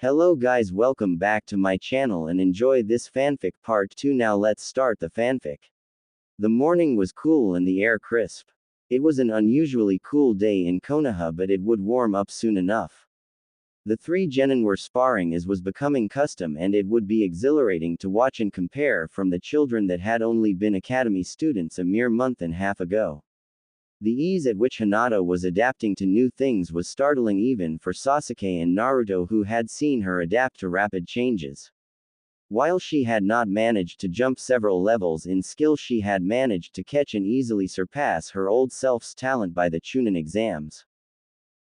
Hello guys, welcome back to my channel and enjoy this fanfic part 2. Now let's start the fanfic. The morning was cool and the air crisp. It was an unusually cool day in Konoha, but it would warm up soon enough. The three genin were sparring as was becoming custom, and it would be exhilarating to watch and compare from the children that had only been academy students a mere month and a half ago. The ease at which Hinata was adapting to new things was startling even for Sasuke and Naruto, who had seen her adapt to rapid changes. While she had not managed to jump several levels in skill, she had managed to catch and easily surpass her old self's talent by the Chunin exams.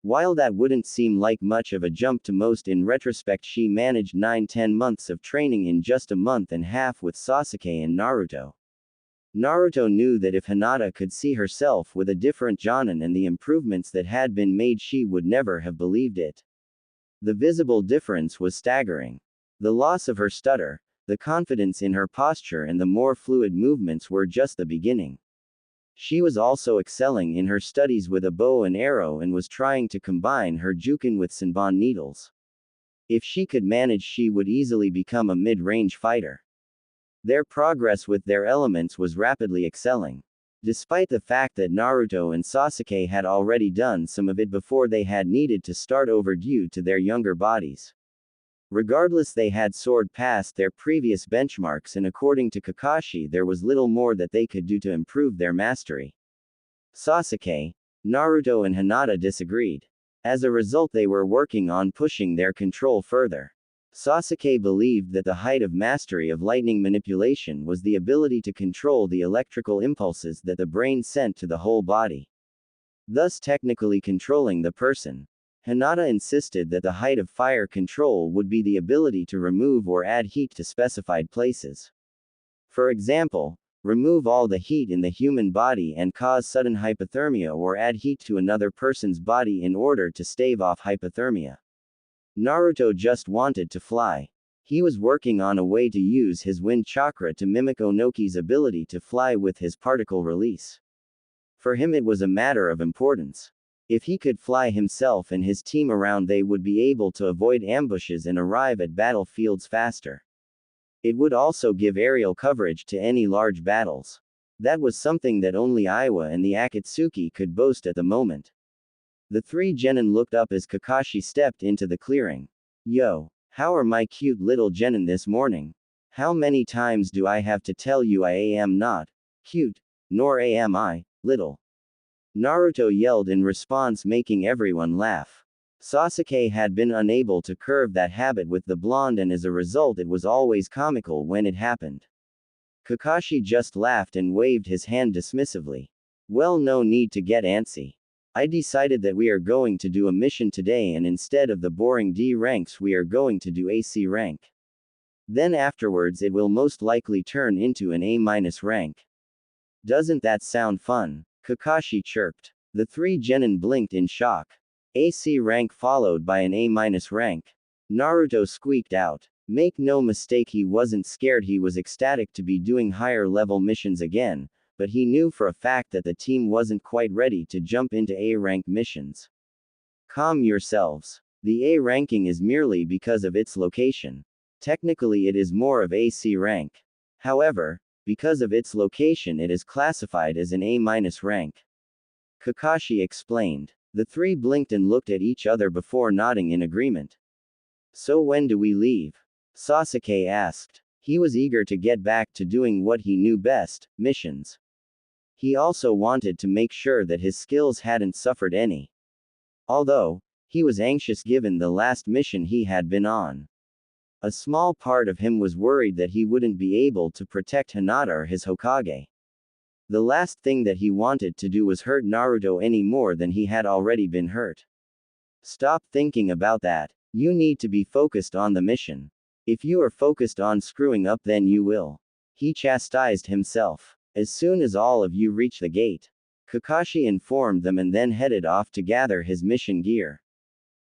While that wouldn't seem like much of a jump to most, in retrospect she managed 9-10 months of training in just a month and a half with Sasuke and Naruto. Naruto knew that if Hinata could see herself with a different Jonin and the improvements that had been made, she would never have believed it. The visible difference was staggering. The loss of her stutter, the confidence in her posture, and the more fluid movements were just the beginning. She was also excelling in her studies with a bow and arrow and was trying to combine her Jukin with Senbon needles. If she could manage, she would easily become a mid-range fighter. Their progress with their elements was rapidly excelling. Despite the fact that Naruto and Sasuke had already done some of it before they had needed to start over due to their younger bodies. Regardless, they had soared past their previous benchmarks, and according to Kakashi, there was little more that they could do to improve their mastery. Sasuke, Naruto, and Hinata disagreed. As a result, they were working on pushing their control further. Sasuke believed that the height of mastery of lightning manipulation was the ability to control the electrical impulses that the brain sent to the whole body, thus technically controlling the person. Hinata insisted that the height of fire control would be the ability to remove or add heat to specified places. For example, remove all the heat in the human body and cause sudden hypothermia, or add heat to another person's body in order to stave off hypothermia. Naruto just wanted to fly. He was working on a way to use his wind chakra to mimic Onoki's ability to fly with his particle release. For him, it was a matter of importance. If he could fly himself and his team around, they would be able to avoid ambushes and arrive at battlefields faster. It would also give aerial coverage to any large battles. That was something that only Aiwa and the Akatsuki could boast at the moment. The three genin looked up as Kakashi stepped into the clearing. Yo, how are my cute little genin this morning? How many times do I have to tell you I am not cute, nor am I little? Naruto yelled in response, making everyone laugh. Sasuke had been unable to curb that habit with the blonde, and as a result it was always comical when it happened. Kakashi just laughed and waved his hand dismissively. Well, no need to get antsy. I decided that we are going to do a mission today, and instead of the boring D ranks we are going to do AC rank. Then afterwards it will most likely turn into an A- rank. Doesn't that sound fun? Kakashi chirped. The three genin blinked in shock. AC rank followed by an A- rank. Naruto squeaked out. Make no mistake, he wasn't scared. He was ecstatic to be doing higher level missions again, but he knew for a fact that the team wasn't quite ready to jump into A-rank missions. Calm yourselves. The A ranking is merely because of its location. Technically it is more of AC rank. However, because of its location it is classified as an A- rank. Kakashi explained. The three blinked and looked at each other before nodding in agreement. So when do we leave? Sasuke asked. He was eager to get back to doing what he knew best, missions. He also wanted to make sure that his skills hadn't suffered any. Although, he was anxious given the last mission he had been on. A small part of him was worried that he wouldn't be able to protect Hinata or his Hokage. The last thing that he wanted to do was hurt Naruto any more than he had already been hurt. Stop thinking about that. You need to be focused on the mission. If you are focused on screwing up, then you will. He chastised himself. As soon as all of you reach the gate, Kakashi informed them and then headed off to gather his mission gear.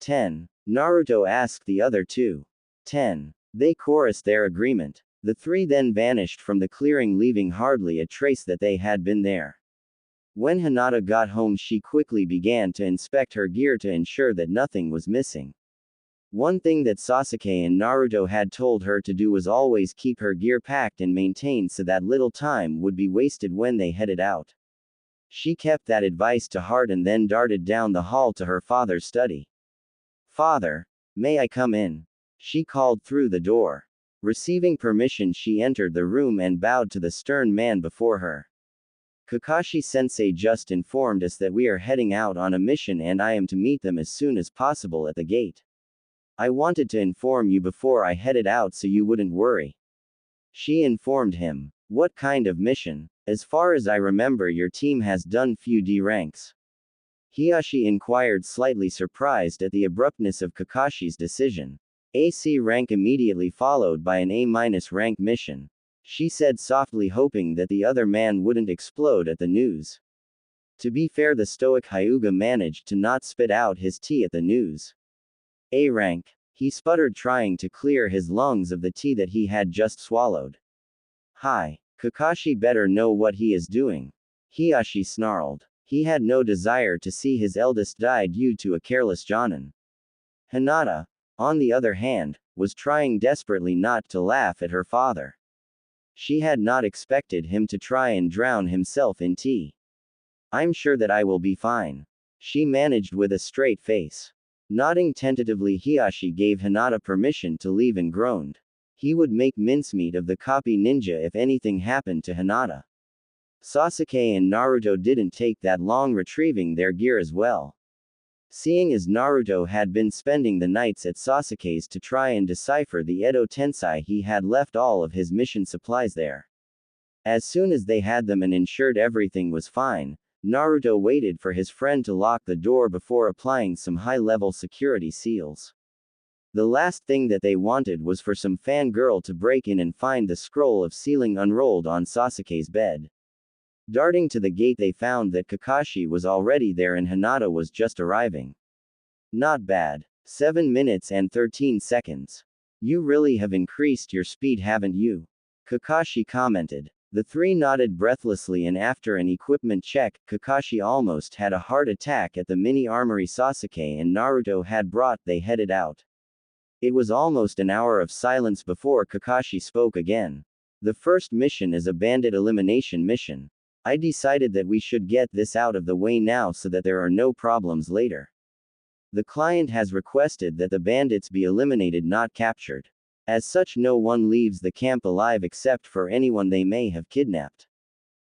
10. Naruto asked the other two. 10. They chorused their agreement. The three then vanished from the clearing, leaving hardly a trace that they had been there. When Hinata got home, she quickly began to inspect her gear to ensure that nothing was missing. One thing that Sasuke and Naruto had told her to do was always keep her gear packed and maintained so that little time would be wasted when they headed out. She kept that advice to heart and then darted down the hall to her father's study. "Father, may I come in?" she called through the door. Receiving permission, she entered the room and bowed to the stern man before her. "Kakashi-sensei just informed us that we are heading out on a mission and I am to meet them as soon as possible at the gate. I wanted to inform you before I headed out so you wouldn't worry." She informed him. "What kind of mission? As far as I remember, your team has done few D ranks." Hiyashi inquired, slightly surprised at the abruptness of Kakashi's decision. "A C rank immediately followed by an A- rank mission," she said softly, hoping that the other man wouldn't explode at the news. To be fair, the stoic Hyuga managed to not spit out his tea at the news. "A rank," he sputtered, trying to clear his lungs of the tea that he had just swallowed. "Hi, Kakashi better know what he is doing," Hiyashi snarled. He had no desire to see his eldest die due to a careless jonin. Hinata, on the other hand, was trying desperately not to laugh at her father. She had not expected him to try and drown himself in tea. "I'm sure that I will be fine," she managed with a straight face. Nodding tentatively, Hiyashi gave Hinata permission to leave and groaned. He would make mincemeat of the copy ninja if anything happened to Hinata. Sasuke and Naruto didn't take that long retrieving their gear as well. Seeing as Naruto had been spending the nights at Sasuke's to try and decipher the Edo Tensei, he had left all of his mission supplies there. As soon as they had them and ensured everything was fine, Naruto waited for his friend to lock the door before applying some high-level security seals. The last thing that they wanted was for some fangirl to break in and find the scroll of sealing unrolled on Sasuke's bed. Darting to the gate, they found that Kakashi was already there and Hinata was just arriving. "Not bad. 7 minutes and 13 seconds. You really have increased your speed, haven't you?" Kakashi commented. The three nodded breathlessly, and after an equipment check, Kakashi almost had a heart attack at the mini armory Sasuke and Naruto had brought. They headed out. It was almost an hour of silence before Kakashi spoke again. "The first mission is a bandit elimination mission. I decided that we should get this out of the way now so that there are no problems later. The client has requested that the bandits be eliminated, not captured. As such, no one leaves the camp alive except for anyone they may have kidnapped.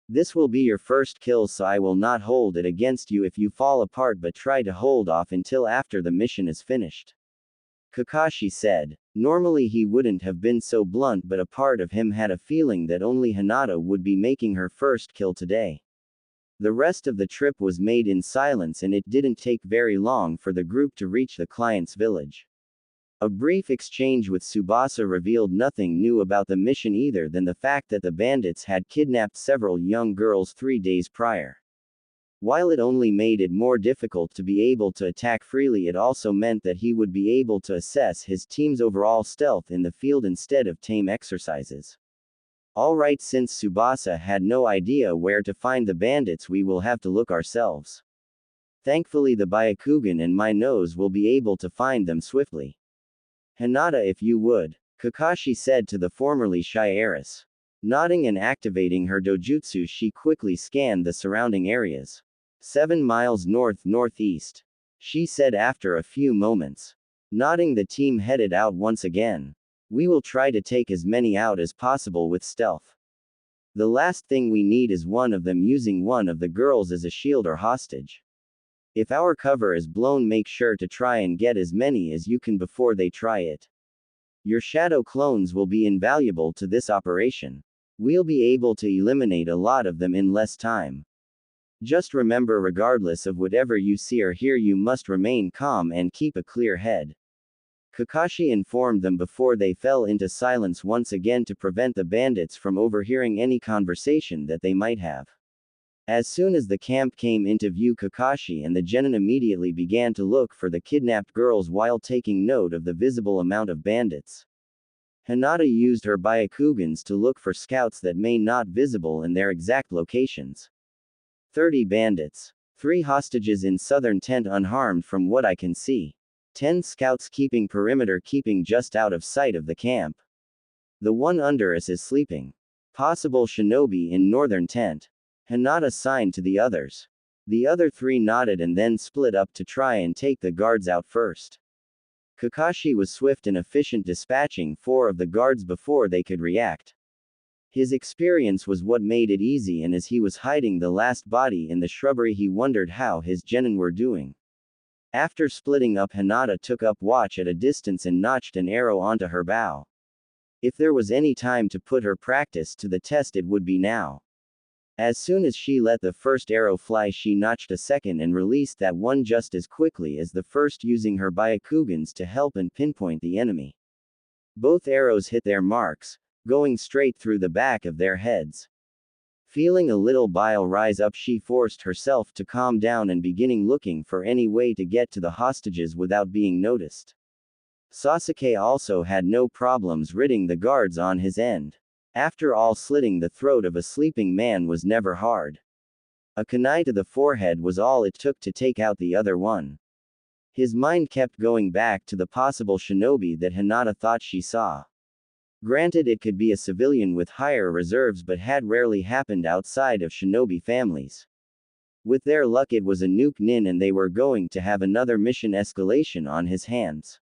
This will be your first kill, so I will not hold it against you if you fall apart, but try to hold off until after the mission is finished," Kakashi said. Normally he wouldn't have been so blunt, but a part of him had a feeling that only Hinata would be making her first kill today. The rest of the trip was made in silence, and it didn't take very long for the group to reach the client's village. A brief exchange with Tsubasa revealed nothing new about the mission either than the fact that the bandits had kidnapped several young girls 3 days prior. While it only made it more difficult to be able to attack freely, it also meant that he would be able to assess his team's overall stealth in the field instead of tame exercises. "Alright, since Tsubasa had no idea where to find the bandits, we will have to look ourselves. Thankfully the Byakugan and my nose will be able to find them swiftly. Hinata, if you would," Kakashi said to the formerly shy heiress. Nodding and activating her dojutsu, she quickly scanned the surrounding areas. 7 miles north-northeast, she said after a few moments. Nodding, the team headed out once again. "We will try to take as many out as possible with stealth. The last thing we need is one of them using one of the girls as a shield or hostage. If our cover is blown, make sure to try and get as many as you can before they try it. Your shadow clones will be invaluable to this operation. We'll be able to eliminate a lot of them in less time. Just remember, regardless of whatever you see or hear, you must remain calm and keep a clear head," Kakashi informed them before they fell into silence once again to prevent the bandits from overhearing any conversation that they might have. As soon as the camp came into view, Kakashi and the genin immediately began to look for the kidnapped girls while taking note of the visible amount of bandits. Hinata used her Byakugans to look for scouts that may not visible in their exact locations. 30 bandits. 3 hostages in southern tent unharmed from what I can see. 10 scouts keeping perimeter, keeping just out of sight of the camp. The one under us is sleeping. Possible shinobi in northern tent. Hinata signed to the others. The other 3 nodded and then split up to try and take the guards out first. Kakashi was swift and efficient, dispatching 4 of the guards before they could react. His experience was what made it easy, and as he was hiding the last body in the shrubbery, he wondered how his genin were doing. After splitting up, Hinata took up watch at a distance and notched an arrow onto her bow. If there was any time to put her practice to the test, it would be now. As soon as she let the first arrow fly, she notched a second and released that one just as quickly as the first, using her Byakugans to help and pinpoint the enemy. Both arrows hit their marks, going straight through the back of their heads. Feeling a little bile rise up, she forced herself to calm down and beginning looking for any way to get to the hostages without being noticed. Sasuke also had no problems ridding the guards on his end. After all, slitting the throat of a sleeping man was never hard. A kunai to the forehead was all it took to take out the other one. His mind kept going back to the possible shinobi that Hinata thought she saw. Granted, it could be a civilian with higher reserves, but had rarely happened outside of shinobi families. With their luck, it was a nuke nin, and they were going to have another mission escalation on his hands.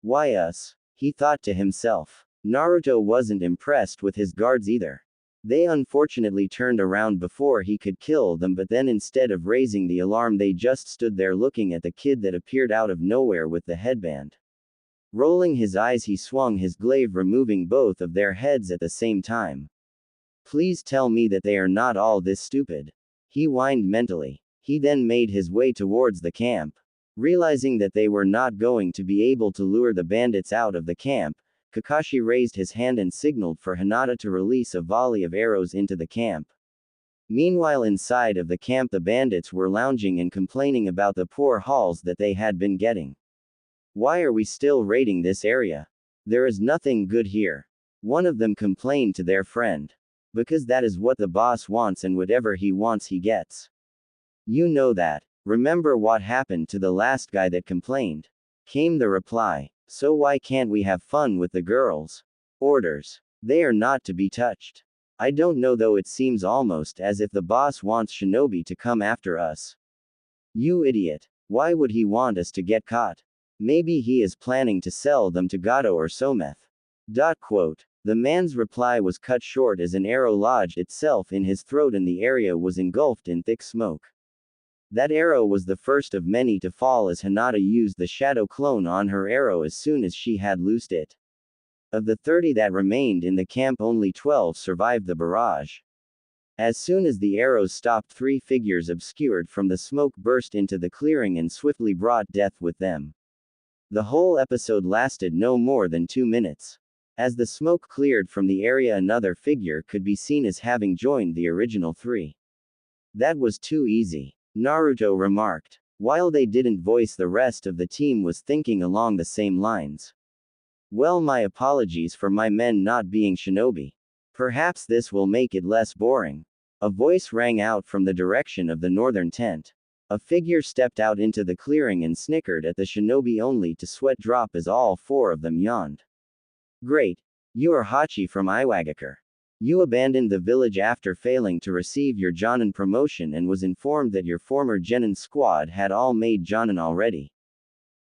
Why us? He thought to himself. Naruto wasn't impressed with his guards either. They unfortunately turned around before he could kill them, but then instead of raising the alarm, they just stood there looking at the kid that appeared out of nowhere with the headband. Rolling his eyes, he swung his glaive, removing both of their heads at the same time. Please tell me that they are not all this stupid. He whined mentally. He then made his way towards the camp. Realizing that they were not going to be able to lure the bandits out of the camp, Kakashi raised his hand and signaled for Hinata to release a volley of arrows into the camp. Meanwhile, inside of the camp, the bandits were lounging and complaining about the poor hauls that they had been getting. Why are we still raiding this area? There is nothing good here. One of them complained to their friend. Because that is what the boss wants, and whatever he wants he gets. You know that. Remember what happened to the last guy that complained? Came the reply. So why can't we have fun with the girls? Orders. They are not to be touched. I don't know though, it seems almost as if the boss wants shinobi to come after us. You idiot. Why would he want us to get caught? Maybe he is planning to sell them to Gato or Someth. The man's reply was cut short as an arrow lodged itself in his throat and the area was engulfed in thick smoke. That arrow was the first of many to fall as Hinata used the shadow clone on her arrow as soon as she had loosed it. Of the 30 that remained in the camp, only 12 survived the barrage. As soon as the arrows stopped, 3 figures obscured from the smoke burst into the clearing and swiftly brought death with them. The whole episode lasted no more than 2 minutes. As the smoke cleared from the area, another figure could be seen as having joined the original 3. That was too easy, Naruto remarked. While they didn't voice, the rest of the team was thinking along the same lines. Well, my apologies for my men not being shinobi. Perhaps this will make it less boring. A voice rang out from the direction of the northern tent. A figure stepped out into the clearing and snickered at the shinobi, only to sweat drop as all 4 of them yawned. Great. You are Hachi from Iwagakure. You abandoned the village after failing to receive your Jonin promotion and was informed that your former Genin squad had all made Jonin already.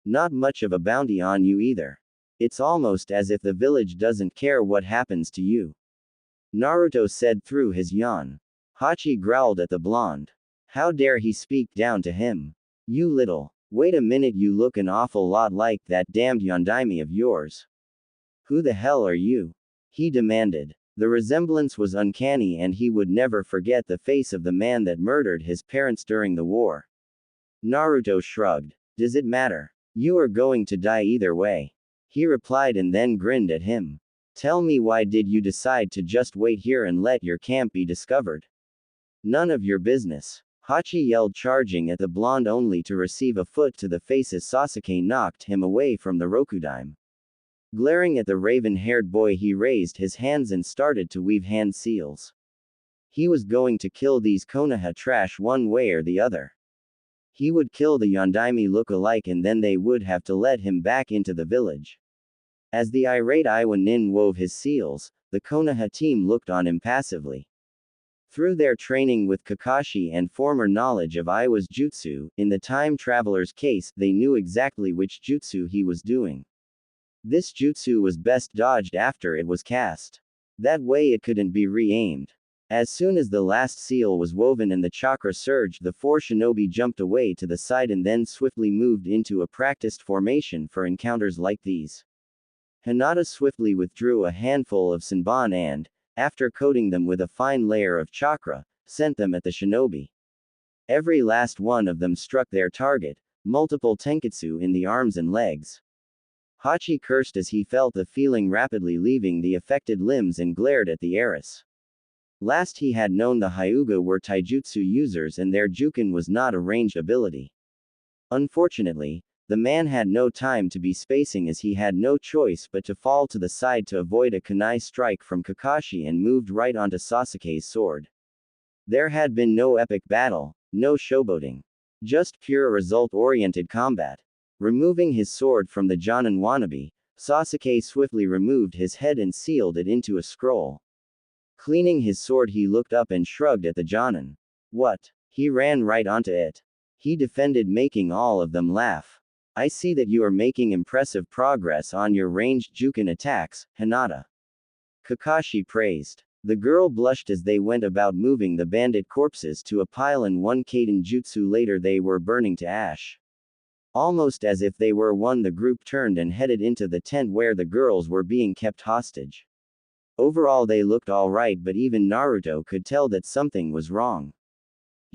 Not much of a bounty on you either. It's almost as if the village doesn't care what happens to you. Naruto said through his yawn. Hachi growled at the blonde. How dare he speak down to him? You little. Wait a minute, you look an awful lot like that damned Yondaime of yours. Who the hell are you? He demanded. The resemblance was uncanny and he would never forget the face of the man that murdered his parents during the war. Naruto shrugged. Does it matter? You are going to die either way. He replied and then grinned at him. Tell me, why did you decide to just wait here and let your camp be discovered? None of your business. Hachi yelled, charging at the blonde only to receive a foot to the face as Sasuke knocked him away from the Rokudime. Glaring at the raven-haired boy, he raised his hands and started to weave hand seals. He was going to kill these Konoha trash one way or the other. He would kill the Yondaime look-alike and then they would have to let him back into the village. As the irate Iwa Nin wove his seals, the Konoha team looked on impassively. Through their training with Kakashi and former knowledge of Iwa's jutsu, in the time traveler's case, they knew exactly which jutsu he was doing. This jutsu was best dodged after it was cast. That way it couldn't be re-aimed. As soon as the last seal was woven and the chakra surged, the four shinobi jumped away to the side and then swiftly moved into a practiced formation for encounters like these. Hinata swiftly withdrew a handful of senbon and, after coating them with a fine layer of chakra, sent them at the shinobi. Every last one of them struck their target, multiple tenketsu in the arms and legs. Hachi cursed as he felt the feeling rapidly leaving the affected limbs and glared at the heiress. Last he had known the Hyuga were taijutsu users and their juken was not a ranged ability. Unfortunately, the man had no time to be spacing as he had no choice but to fall to the side to avoid a kunai strike from Kakashi and moved right onto Sasuke's sword. There had been no epic battle, no showboating. Just pure result-oriented combat. Removing his sword from the Jonin wannabe, Sasuke swiftly removed his head and sealed it into a scroll. Cleaning his sword he looked up and shrugged at the Jonin. What? He ran right onto it. He defended, making all of them laugh. I see that you are making impressive progress on your ranged juken attacks, Hinata. Kakashi praised. The girl blushed as they went about moving the bandit corpses to a pile and one Kaden jutsu later they were burning to ash. Almost as if they were one, the group turned and headed into the tent where the girls were being kept hostage. Overall they looked alright, but even Naruto could tell that something was wrong.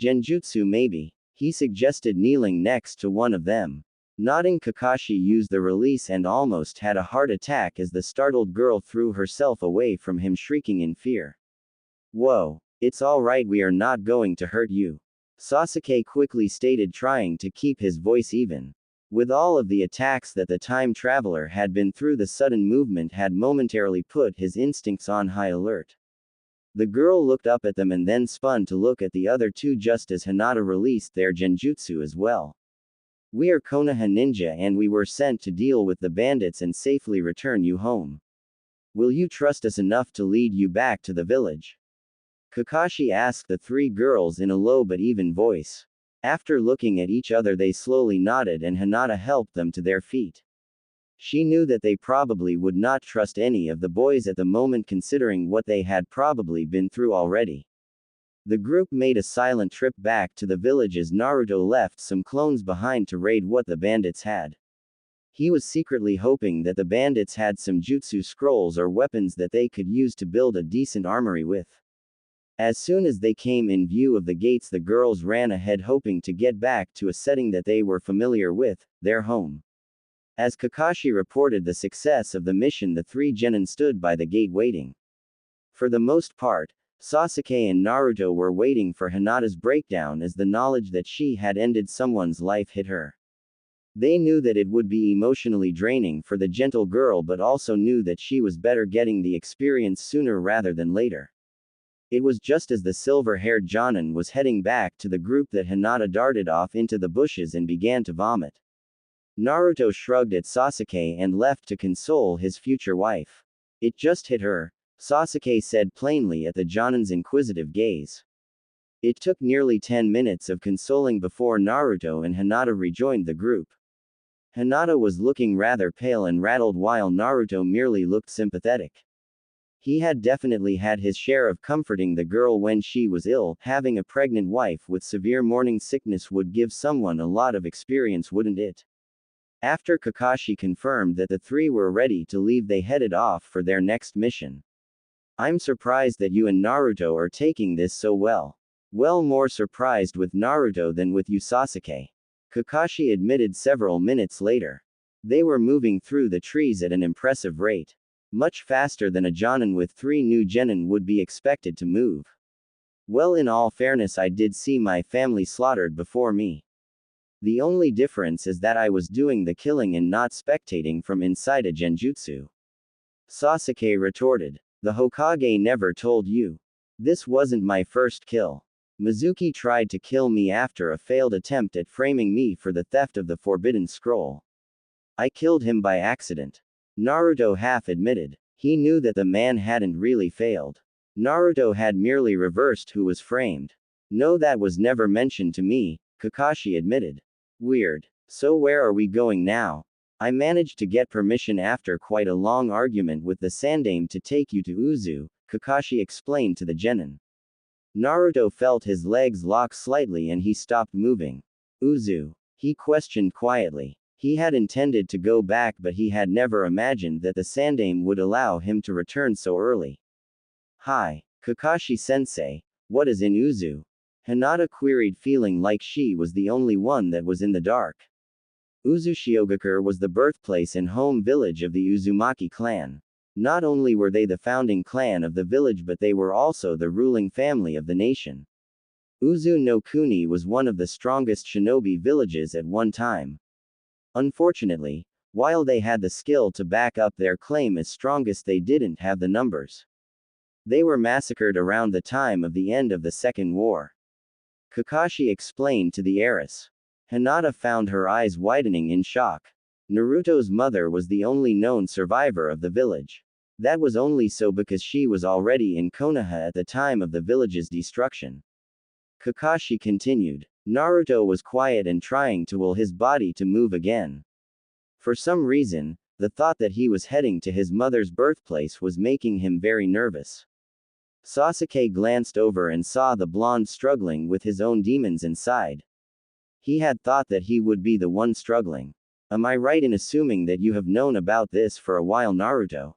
Genjutsu maybe, he suggested, kneeling next to one of them. Nodding, Kakashi used the release and almost had a heart attack as the startled girl threw herself away from him, shrieking in fear. Whoa, it's alright, we are not going to hurt you. Sasuke quickly stated, trying to keep his voice even. With all of the attacks that the time traveler had been through, the sudden movement had momentarily put his instincts on high alert. The girl looked up at them and then spun to look at the other two just as Hinata released their genjutsu as well. We are Konoha ninja and we were sent to deal with the bandits and safely return you home. Will you trust us enough to lead you back to the village? Kakashi asked the three girls in a low but even voice. After looking at each other they slowly nodded and Hinata helped them to their feet. She knew that they probably would not trust any of the boys at the moment, considering what they had probably been through already. The group made a silent trip back to the village as Naruto left some clones behind to raid what the bandits had. He was secretly hoping that the bandits had some jutsu scrolls or weapons that they could use to build a decent armory with. As soon as they came in view of the gates, the girls ran ahead, hoping to get back to a setting that they were familiar with, their home. As Kakashi reported the success of the mission, the three genin stood by the gate waiting. For the most part, Sasuke and Naruto were waiting for Hinata's breakdown as the knowledge that she had ended someone's life hit her. They knew that it would be emotionally draining for the gentle girl, but also knew that she was better getting the experience sooner rather than later. It was just as the silver-haired Jonin was heading back to the group that Hinata darted off into the bushes and began to vomit. Naruto shrugged at Sasuke and left to console his future wife. It just hit her, Sasuke said plainly at the Jonin's inquisitive gaze. It took nearly 10 minutes of consoling before Naruto and Hinata rejoined the group. Hinata was looking rather pale and rattled while Naruto merely looked sympathetic. He had definitely had his share of comforting the girl when she was ill. Having a pregnant wife with severe morning sickness would give someone a lot of experience, wouldn't it? After Kakashi confirmed that the three were ready to leave, they headed off for their next mission. I'm surprised that you and Naruto are taking this so well. Well, more surprised with Naruto than with you, Sasuke. Kakashi admitted several minutes later. They were moving through the trees at an impressive rate. Much faster than a Jonin with 3 new genin would be expected to move. Well, in all fairness, I did see my family slaughtered before me. The only difference is that I was doing the killing and not spectating from inside a genjutsu. Sasuke retorted. The Hokage never told you. This wasn't my first kill. Mizuki tried to kill me after a failed attempt at framing me for the theft of the Forbidden Scroll. I killed him by accident. Naruto half admitted. He knew that the man hadn't really failed. Naruto had merely reversed who was framed. No, that was never mentioned to me, Kakashi admitted. Weird. So where are we going now? I managed to get permission after quite a long argument with the Sandaime to take you to Uzu, Kakashi explained to the genin. Naruto felt his legs lock slightly and he stopped moving. Uzu? He questioned quietly. He had intended to go back, but he had never imagined that the Sandaime would allow him to return so early. Hi, Kakashi-sensei, what is in Uzu? Hinata queried, feeling like she was the only one that was in the dark. Uzushiogakure was the birthplace and home village of the Uzumaki clan. Not only were they the founding clan of the village, but they were also the ruling family of the nation. Uzu no Kuni was one of the strongest shinobi villages at one time. Unfortunately, while they had the skill to back up their claim as strongest, they didn't have the numbers. They were massacred around the time of the end of the Second War. Kakashi explained to the heiress. Hinata found her eyes widening in shock. Naruto's mother was the only known survivor of the village. That was only so because she was already in Konoha at the time of the village's destruction. Kakashi continued. Naruto was quiet and trying to will his body to move again. For some reason, the thought that he was heading to his mother's birthplace was making him very nervous. Sasuke glanced over and saw the blonde struggling with his own demons inside. He had thought that he would be the one struggling. Am I right in assuming that you have known about this for a while, Naruto?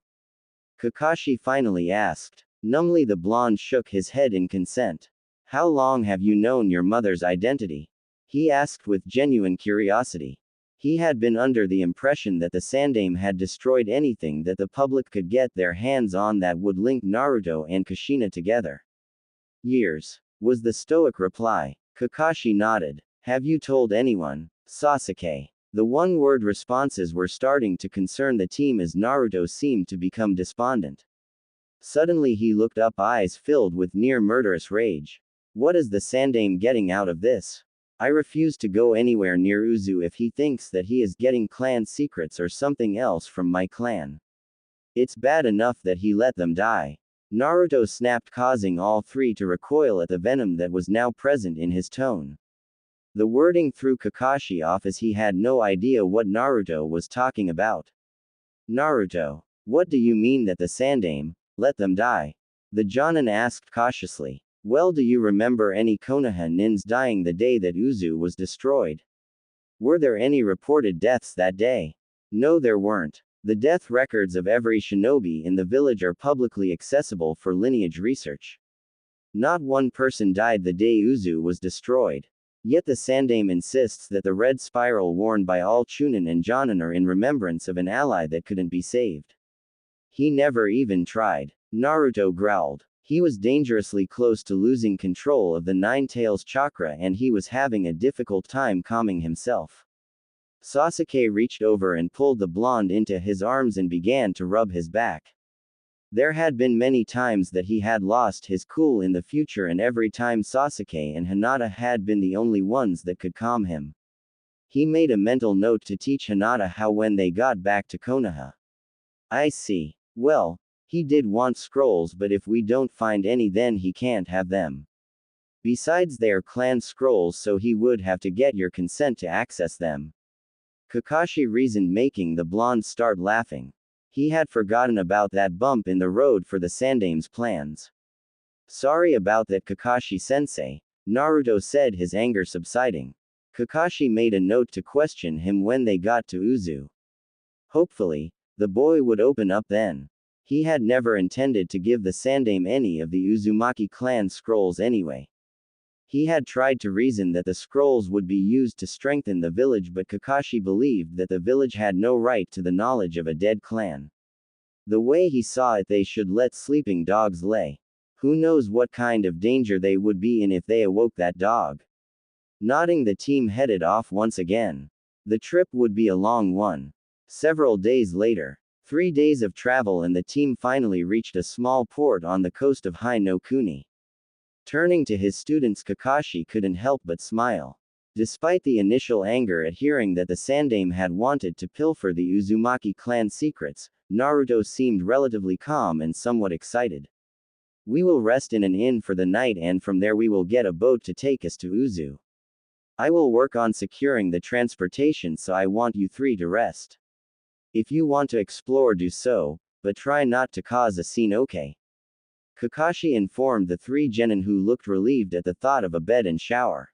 Kakashi finally asked. Numbly the blonde shook his head in consent. How long have you known your mother's identity? He asked with genuine curiosity. He had been under the impression that the Sandaime had destroyed anything that the public could get their hands on that would link Naruto and Kushina together. Years, was the stoic reply. Kakashi nodded. Have you told anyone? Sasuke. The one-word responses were starting to concern the team as Naruto seemed to become despondent. Suddenly he looked up, eyes filled with near murderous rage. What is the Sandaime getting out of this? I refuse to go anywhere near Uzu if he thinks that he is getting clan secrets or something else from my clan. It's bad enough that he let them die. Naruto snapped, causing all three to recoil at the venom that was now present in his tone. The wording threw Kakashi off as he had no idea what Naruto was talking about. Naruto, what do you mean that the Sandaime, let them die? The Jonin asked cautiously. Well, do you remember any Konoha nins dying the day that Uzu was destroyed? Were there any reported deaths that day? No, there weren't. The death records of every shinobi in the village are publicly accessible for lineage research. Not one person died the day Uzu was destroyed. Yet the Sandaime insists that the red spiral worn by all Chunin and Jonin are in remembrance of an ally that couldn't be saved. He never even tried. Naruto growled. He was dangerously close to losing control of the Nine Tails chakra and he was having a difficult time calming himself. Sasuke reached over and pulled the blonde into his arms and began to rub his back. There had been many times that he had lost his cool in the future, and every time Sasuke and Hinata had been the only ones that could calm him. He made a mental note to teach Hinata how when they got back to Konoha. I see. Well, he did want scrolls, but if we don't find any then he can't have them. Besides, they are clan scrolls, so he would have to get your consent to access them. Kakashi reasoned, making the blonde start laughing. He had forgotten about that bump in the road for the Sandaime's plans. Sorry about that, Kakashi-sensei, Naruto said, his anger subsiding. Kakashi made a note to question him when they got to Uzu. Hopefully, the boy would open up then. He had never intended to give the Sandaime any of the Uzumaki clan scrolls anyway. He had tried to reason that the scrolls would be used to strengthen the village, but Kakashi believed that the village had no right to the knowledge of a dead clan. The way he saw it, they should let sleeping dogs lay. Who knows what kind of danger they would be in if they awoke that dog. Nodding, the team headed off once again. The trip would be a long one. Several days later, 3 days of travel, and the team finally reached a small port on the coast of Hai no Kuni. Turning to his students, Kakashi couldn't help but smile. Despite the initial anger at hearing that the Sandaime had wanted to pilfer the Uzumaki clan secrets, Naruto seemed relatively calm and somewhat excited. We will rest in an inn for the night, and from there we will get a boat to take us to Uzu. I will work on securing the transportation, so I want you three to rest. If you want to explore, do so, but try not to cause a scene, okay? Kakashi informed the three genin, who looked relieved at the thought of a bed and shower.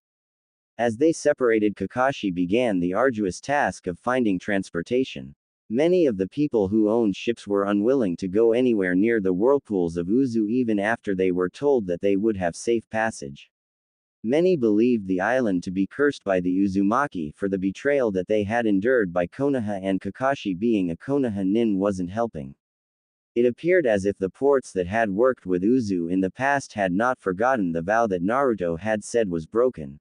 As they separated, Kakashi began the arduous task of finding transportation. Many of the people who owned ships were unwilling to go anywhere near the whirlpools of Uzu even after they were told that they would have safe passage. Many believed the island to be cursed by the Uzumaki for the betrayal that they had endured by Konoha, and Kakashi, being a Konoha nin, wasn't helping. It appeared as if the ports that had worked with Uzu in the past had not forgotten the vow that Naruto had said was broken.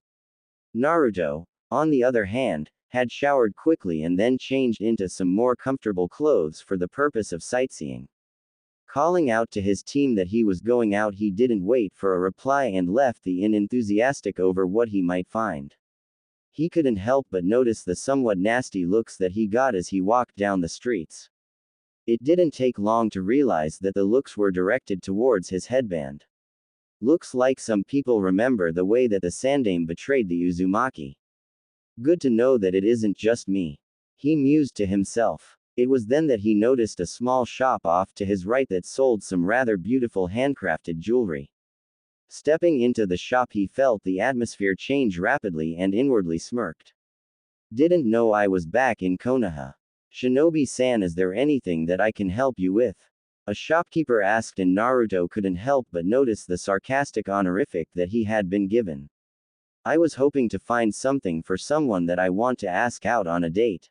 Naruto, on the other hand, had showered quickly and then changed into some more comfortable clothes for the purpose of sightseeing. Calling out to his team that he was going out, he didn't wait for a reply and left the inn, enthusiastic over what he might find. He couldn't help but notice the somewhat nasty looks that he got as he walked down the streets. It didn't take long to realize that the looks were directed towards his headband. Looks like some people remember the way that the Sandaime betrayed the Uzumaki. Good to know that it isn't just me. He mused to himself. It was then that he noticed a small shop off to his right that sold some rather beautiful handcrafted jewelry. Stepping into the shop, he felt the atmosphere change rapidly and inwardly smirked. Didn't know I was back in Konoha. Shinobi-san, is there anything that I can help you with? A shopkeeper asked, and Naruto couldn't help but notice the sarcastic honorific that he had been given. I was hoping to find something for someone that I want to ask out on a date.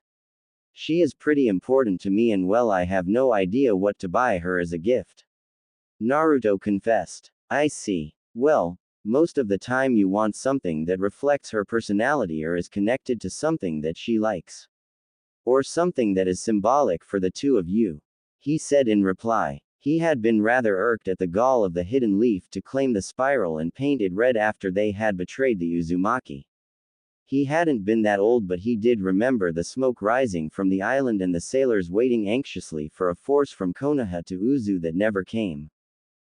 She is pretty important to me, and well, I have no idea what to buy her as a gift. Naruto confessed. I see. Well, most of the time you want something that reflects her personality or is connected to something that she likes. Or something that is symbolic for the two of you. He said in reply. He had been rather irked at the gall of the Hidden Leaf to claim the spiral and paint it red after they had betrayed the Uzumaki. He hadn't been that old, but he did remember the smoke rising from the island and the sailors waiting anxiously for a force from Konoha to Uzu that never came.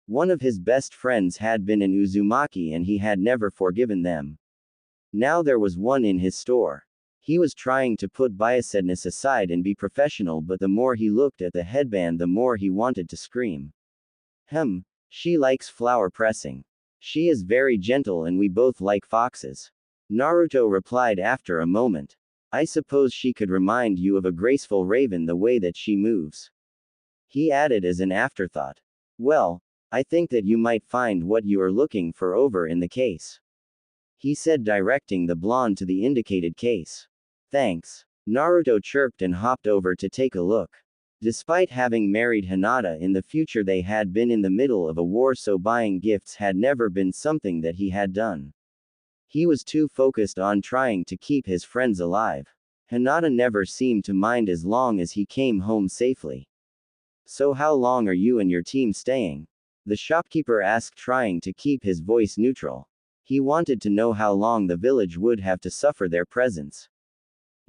One of his best friends had been an Uzumaki and he had never forgiven them. Now there was one in his store. He was trying to put biasedness aside and be professional, but the more he looked at the headband, the more he wanted to scream. She likes flower pressing. She is very gentle and we both like foxes. Naruto replied after a moment. I suppose she could remind you of a graceful raven the way that she moves. He added as an afterthought. Well, I think that you might find what you are looking for over in the case. He said, directing the blonde to the indicated case. Thanks. Naruto chirped and hopped over to take a look. Despite having married Hinata in the future, they had been in the middle of a war, so buying gifts had never been something that he had done. He was too focused on trying to keep his friends alive. Hinata never seemed to mind as long as he came home safely. So how long are you and your team staying? The shopkeeper asked, trying to keep his voice neutral. He wanted to know how long the village would have to suffer their presence.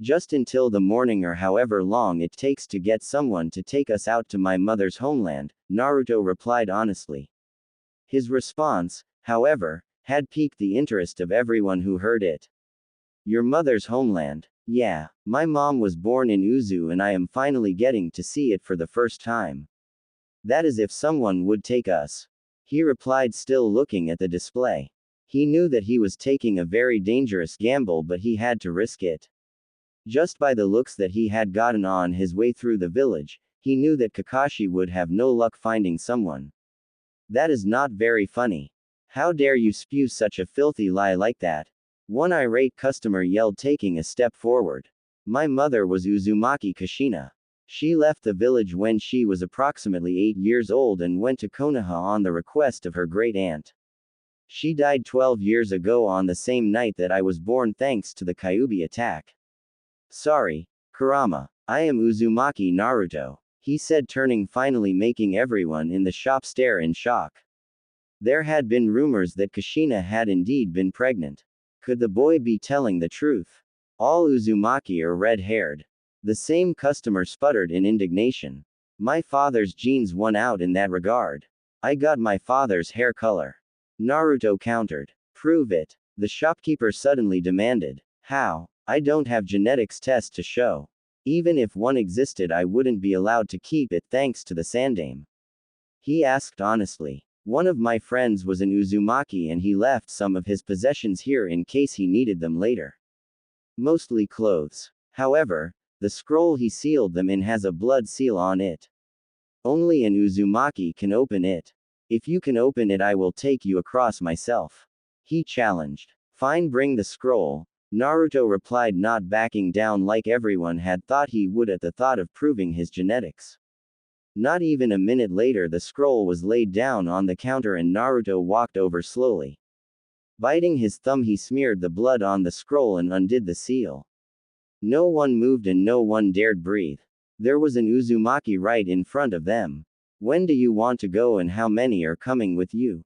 Just until the morning, or however long it takes to get someone to take us out to my mother's homeland, Naruto replied honestly. His response, however, had piqued the interest of everyone who heard it. Your mother's homeland? Yeah, my mom was born in Uzu and I am finally getting to see it for the first time. That is if someone would take us. He replied, still looking at the display. He knew that he was taking a very dangerous gamble, but he had to risk it. Just by the looks that he had gotten on his way through the village, he knew that Kakashi would have no luck finding someone. That is not very funny. How dare you spew such a filthy lie like that? One irate customer yelled, taking a step forward. My mother was Uzumaki Kushina. She left the village when she was approximately 8 years old and went to Konoha on the request of her great aunt. She died 12 years ago on the same night that I was born, thanks to the Kyuubi attack. Sorry, Kurama. I am Uzumaki Naruto, he said, turning, finally making everyone in the shop stare in shock. There had been rumors that Kushina had indeed been pregnant. Could the boy be telling the truth? All Uzumaki are red-haired. The same customer sputtered in indignation. My father's genes won out in that regard. I got my father's hair color. Naruto countered. Prove it. The shopkeeper suddenly demanded. How? I don't have genetics test to show. Even if one existed, I wouldn't be allowed to keep it thanks to the Sandame. He asked honestly. One of my friends was an Uzumaki and he left some of his possessions here in case he needed them later. Mostly clothes. However, the scroll he sealed them in has a blood seal on it. Only an Uzumaki can open it. If you can open it, I will take you across myself. He challenged. Fine, bring the scroll. Naruto replied, not backing down like everyone had thought he would at the thought of proving his genetics. Not even a minute later, the scroll was laid down on the counter and Naruto walked over slowly. Biting his thumb, he smeared the blood on the scroll and undid the seal. No one moved and no one dared breathe. There was an Uzumaki right in front of them. When do you want to go and how many are coming with you?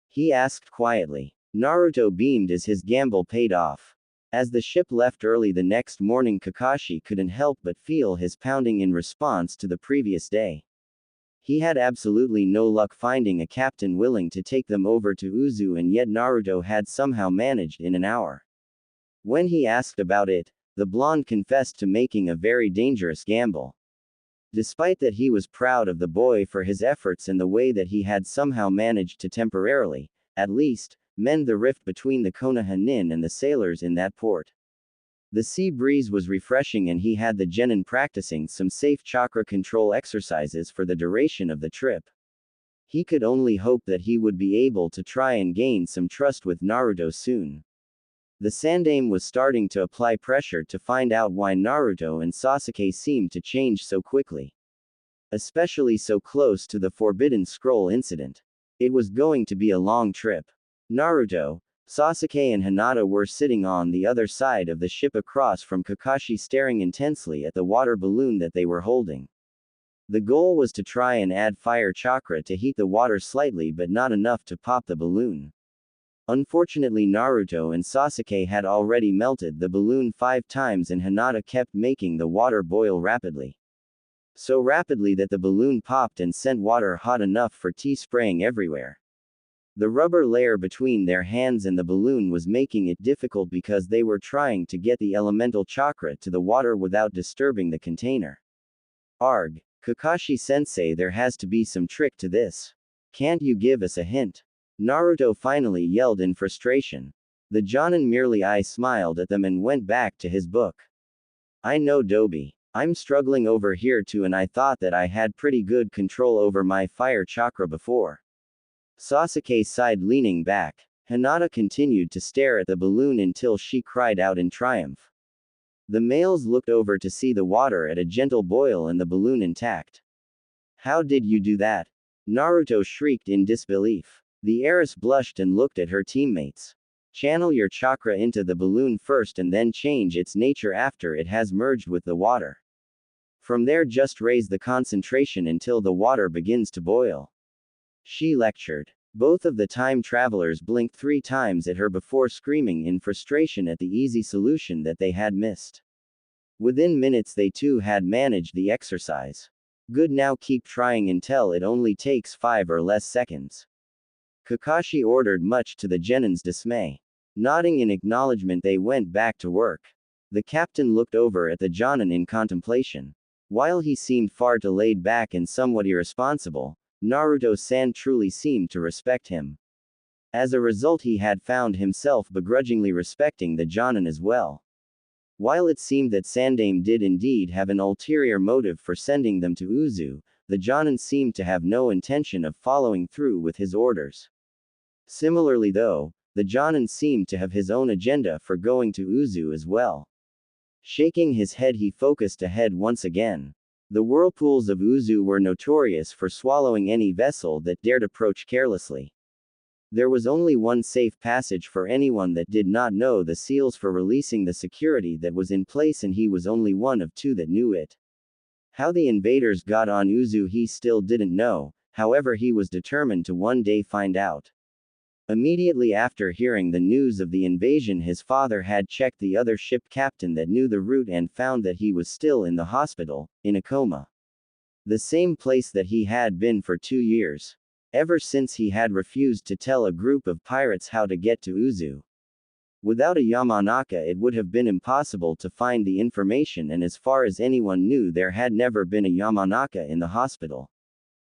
He asked quietly. Naruto beamed as his gamble paid off. As the ship left early the next morning, Kakashi couldn't help but feel his pounding in response to the previous day. He had absolutely no luck finding a captain willing to take them over to Uzu, and yet Naruto had somehow managed in an hour. When he asked about it, the blonde confessed to making a very dangerous gamble. Despite that, he was proud of the boy for his efforts and the way that he had somehow managed to temporarily, at least, mend the rift between the Konoha nin and the sailors in that port. The sea breeze was refreshing and he had the genin practicing some safe chakra control exercises for the duration of the trip. He could only hope that he would be able to try and gain some trust with Naruto soon. The Sandame was starting to apply pressure to find out why Naruto and Sasuke seemed to change so quickly. Especially so close to the Forbidden Scroll incident. It was going to be a long trip. Naruto, Sasuke and Hinata were sitting on the other side of the ship across from Kakashi, staring intensely at the water balloon that they were holding. The goal was to try and add fire chakra to heat the water slightly, but not enough to pop the balloon. Unfortunately, Naruto and Sasuke had already melted the balloon 5 times and Hinata kept making the water boil rapidly. So rapidly that the balloon popped and sent water hot enough for tea spraying everywhere. The rubber layer between their hands and the balloon was making it difficult because they were trying to get the elemental chakra to the water without disturbing the container. Arg, Kakashi-sensei, there has to be some trick to this. Can't you give us a hint? Naruto finally yelled in frustration. The Jonin merely smiled at them and went back to his book. I know, Dobi. I'm struggling over here too, and I thought that I had pretty good control over my fire chakra before. Sasuke sighed, leaning back. Hinata continued to stare at the balloon until she cried out in triumph. The males looked over to see the water at a gentle boil and the balloon intact. How did you do that? Naruto shrieked in disbelief. The heiress blushed and looked at her teammates. Channel your chakra into the balloon first and then change its nature after it has merged with the water. From there, just raise the concentration until the water begins to boil. She lectured. Both of the time travelers blinked 3 times at her before screaming in frustration at the easy solution that they had missed. Within minutes, they too had managed the exercise. Good, now keep trying until it only takes 5 or less seconds. Kakashi ordered, much to the genin's dismay. Nodding in acknowledgement, they went back to work. The captain looked over at the Jonin in contemplation. While he seemed far too laid back and somewhat irresponsible, Naruto-san truly seemed to respect him. As a result, he had found himself begrudgingly respecting the Jonin as well. While it seemed that Sandame did indeed have an ulterior motive for sending them to Uzu, the Jonin seemed to have no intention of following through with his orders. Similarly though, the Jonin seemed to have his own agenda for going to Uzu as well. Shaking his head, he focused ahead once again. The whirlpools of Uzu were notorious for swallowing any vessel that dared approach carelessly. There was only one safe passage for anyone that did not know the seals for releasing the security that was in place, and he was only one of 2 that knew it. How the invaders got on Uzu he still didn't know, however he was determined to one day find out. Immediately after hearing the news of the invasion, his father had checked the other ship captain that knew the route and found that he was still in the hospital, in a coma. The same place that he had been for 2 years. Ever since he had refused to tell a group of pirates how to get to Uzu. Without a Yamanaka, it would have been impossible to find the information, and as far as anyone knew, there had never been a Yamanaka in the hospital.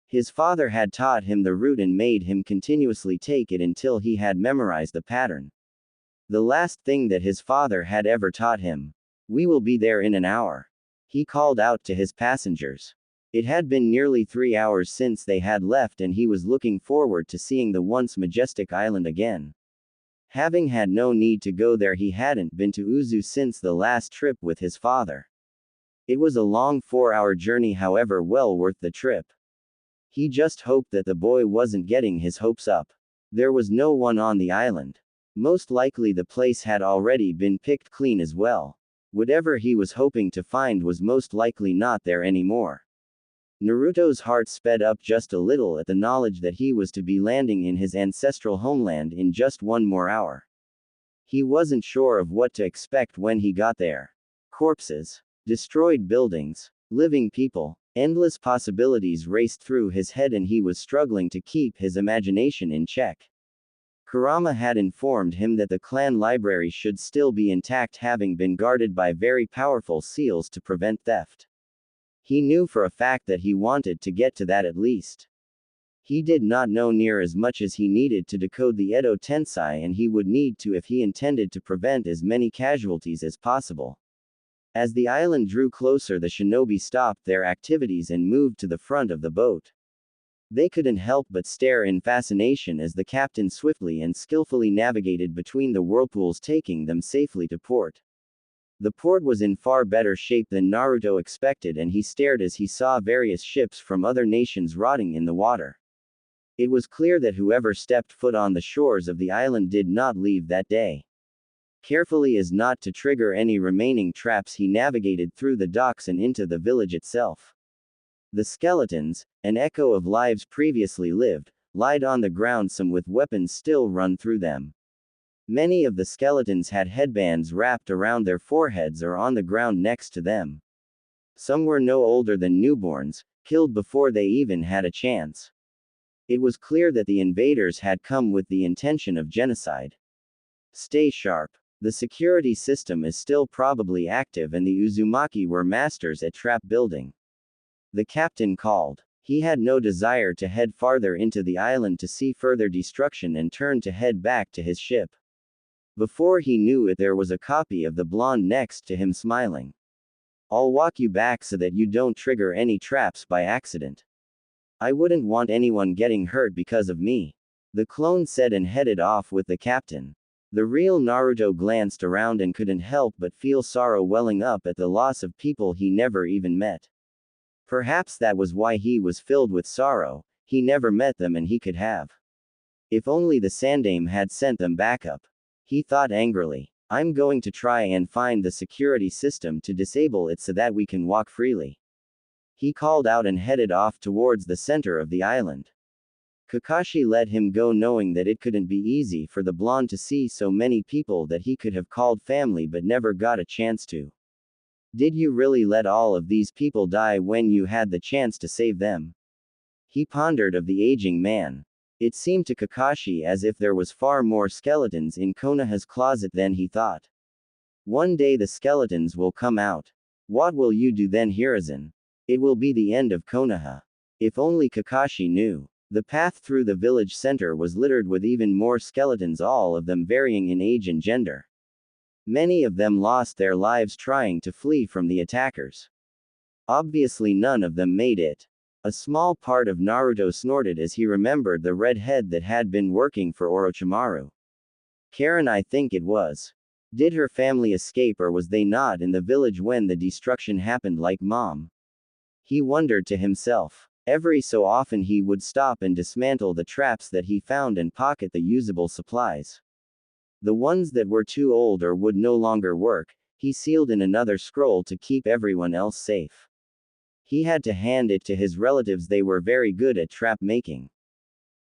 His father had taught him the route and made him continuously take it until he had memorized the pattern. The last thing that his father had ever taught him. "We will be there in an hour," he called out to his passengers. It had been nearly 3 hours since they had left, and he was looking forward to seeing the once majestic island again. Having had no need to go there, he hadn't been to Uzu since the last trip with his father. It was a long 4-hour journey, however well worth the trip. He just hoped that the boy wasn't getting his hopes up. There was no one on the island. Most likely the place had already been picked clean as well. Whatever he was hoping to find was most likely not there anymore. Naruto's heart sped up just a little at the knowledge that he was to be landing in his ancestral homeland in just 1 more hour. He wasn't sure of what to expect when he got there. Corpses, destroyed buildings, living people, endless possibilities raced through his head, and he was struggling to keep his imagination in check. Kurama had informed him that the clan library should still be intact, having been guarded by very powerful seals to prevent theft. He knew for a fact that he wanted to get to that at least. He did not know near as much as he needed to decode the Edo Tensei, and he would need to if he intended to prevent as many casualties as possible. As the island drew closer, the shinobi stopped their activities and moved to the front of the boat. They couldn't help but stare in fascination as the captain swiftly and skillfully navigated between the whirlpools, taking them safely to port. The port was in far better shape than Naruto expected, and he stared as he saw various ships from other nations rotting in the water. It was clear that whoever stepped foot on the shores of the island did not leave that day. Carefully as not to trigger any remaining traps, he navigated through the docks and into the village itself. The skeletons, an echo of lives previously lived, lied on the ground, some with weapons still run through them. Many of the skeletons had headbands wrapped around their foreheads or on the ground next to them. Some were no older than newborns, killed before they even had a chance. It was clear that the invaders had come with the intention of genocide. Stay sharp. The security system is still probably active, and the Uzumaki were masters at trap building. The captain called. He had no desire to head farther into the island to see further destruction and turned to head back to his ship. Before he knew it, there was a copy of the blonde next to him smiling. "I'll walk you back so that you don't trigger any traps by accident. I wouldn't want anyone getting hurt because of me," the clone said and headed off with the captain. The real Naruto glanced around and couldn't help but feel sorrow welling up at the loss of people he never even met. Perhaps that was why he was filled with sorrow. He never met them, and he could have. If only the Sandaime had sent them backup. He thought angrily. "I'm going to try and find the security system to disable it so that we can walk freely," he called out and headed off towards the center of the island. Kakashi let him go, knowing that it couldn't be easy for the blonde to see so many people that he could have called family but never got a chance to. "Did you really let all of these people die when you had the chance to save them?" he pondered of the aging man. It seemed to Kakashi as if there was far more skeletons in Konoha's closet than he thought. "One day the skeletons will come out. What will you do then, Hiruzen? It will be the end of Konoha." If only Kakashi knew. The path through the village center was littered with even more skeletons, all of them varying in age and gender. Many of them lost their lives trying to flee from the attackers. Obviously none of them made it. A small part of Naruto snorted as he remembered the redhead that had been working for Orochimaru. Karen, I think it was. Did her family escape, or was they not in the village when the destruction happened like Mom? He wondered to himself. Every so often he would stop and dismantle the traps that he found and pocket the usable supplies. The ones that were too old or would no longer work, he sealed in another scroll to keep everyone else safe. He had to hand it to his relatives, they were very good at trap making.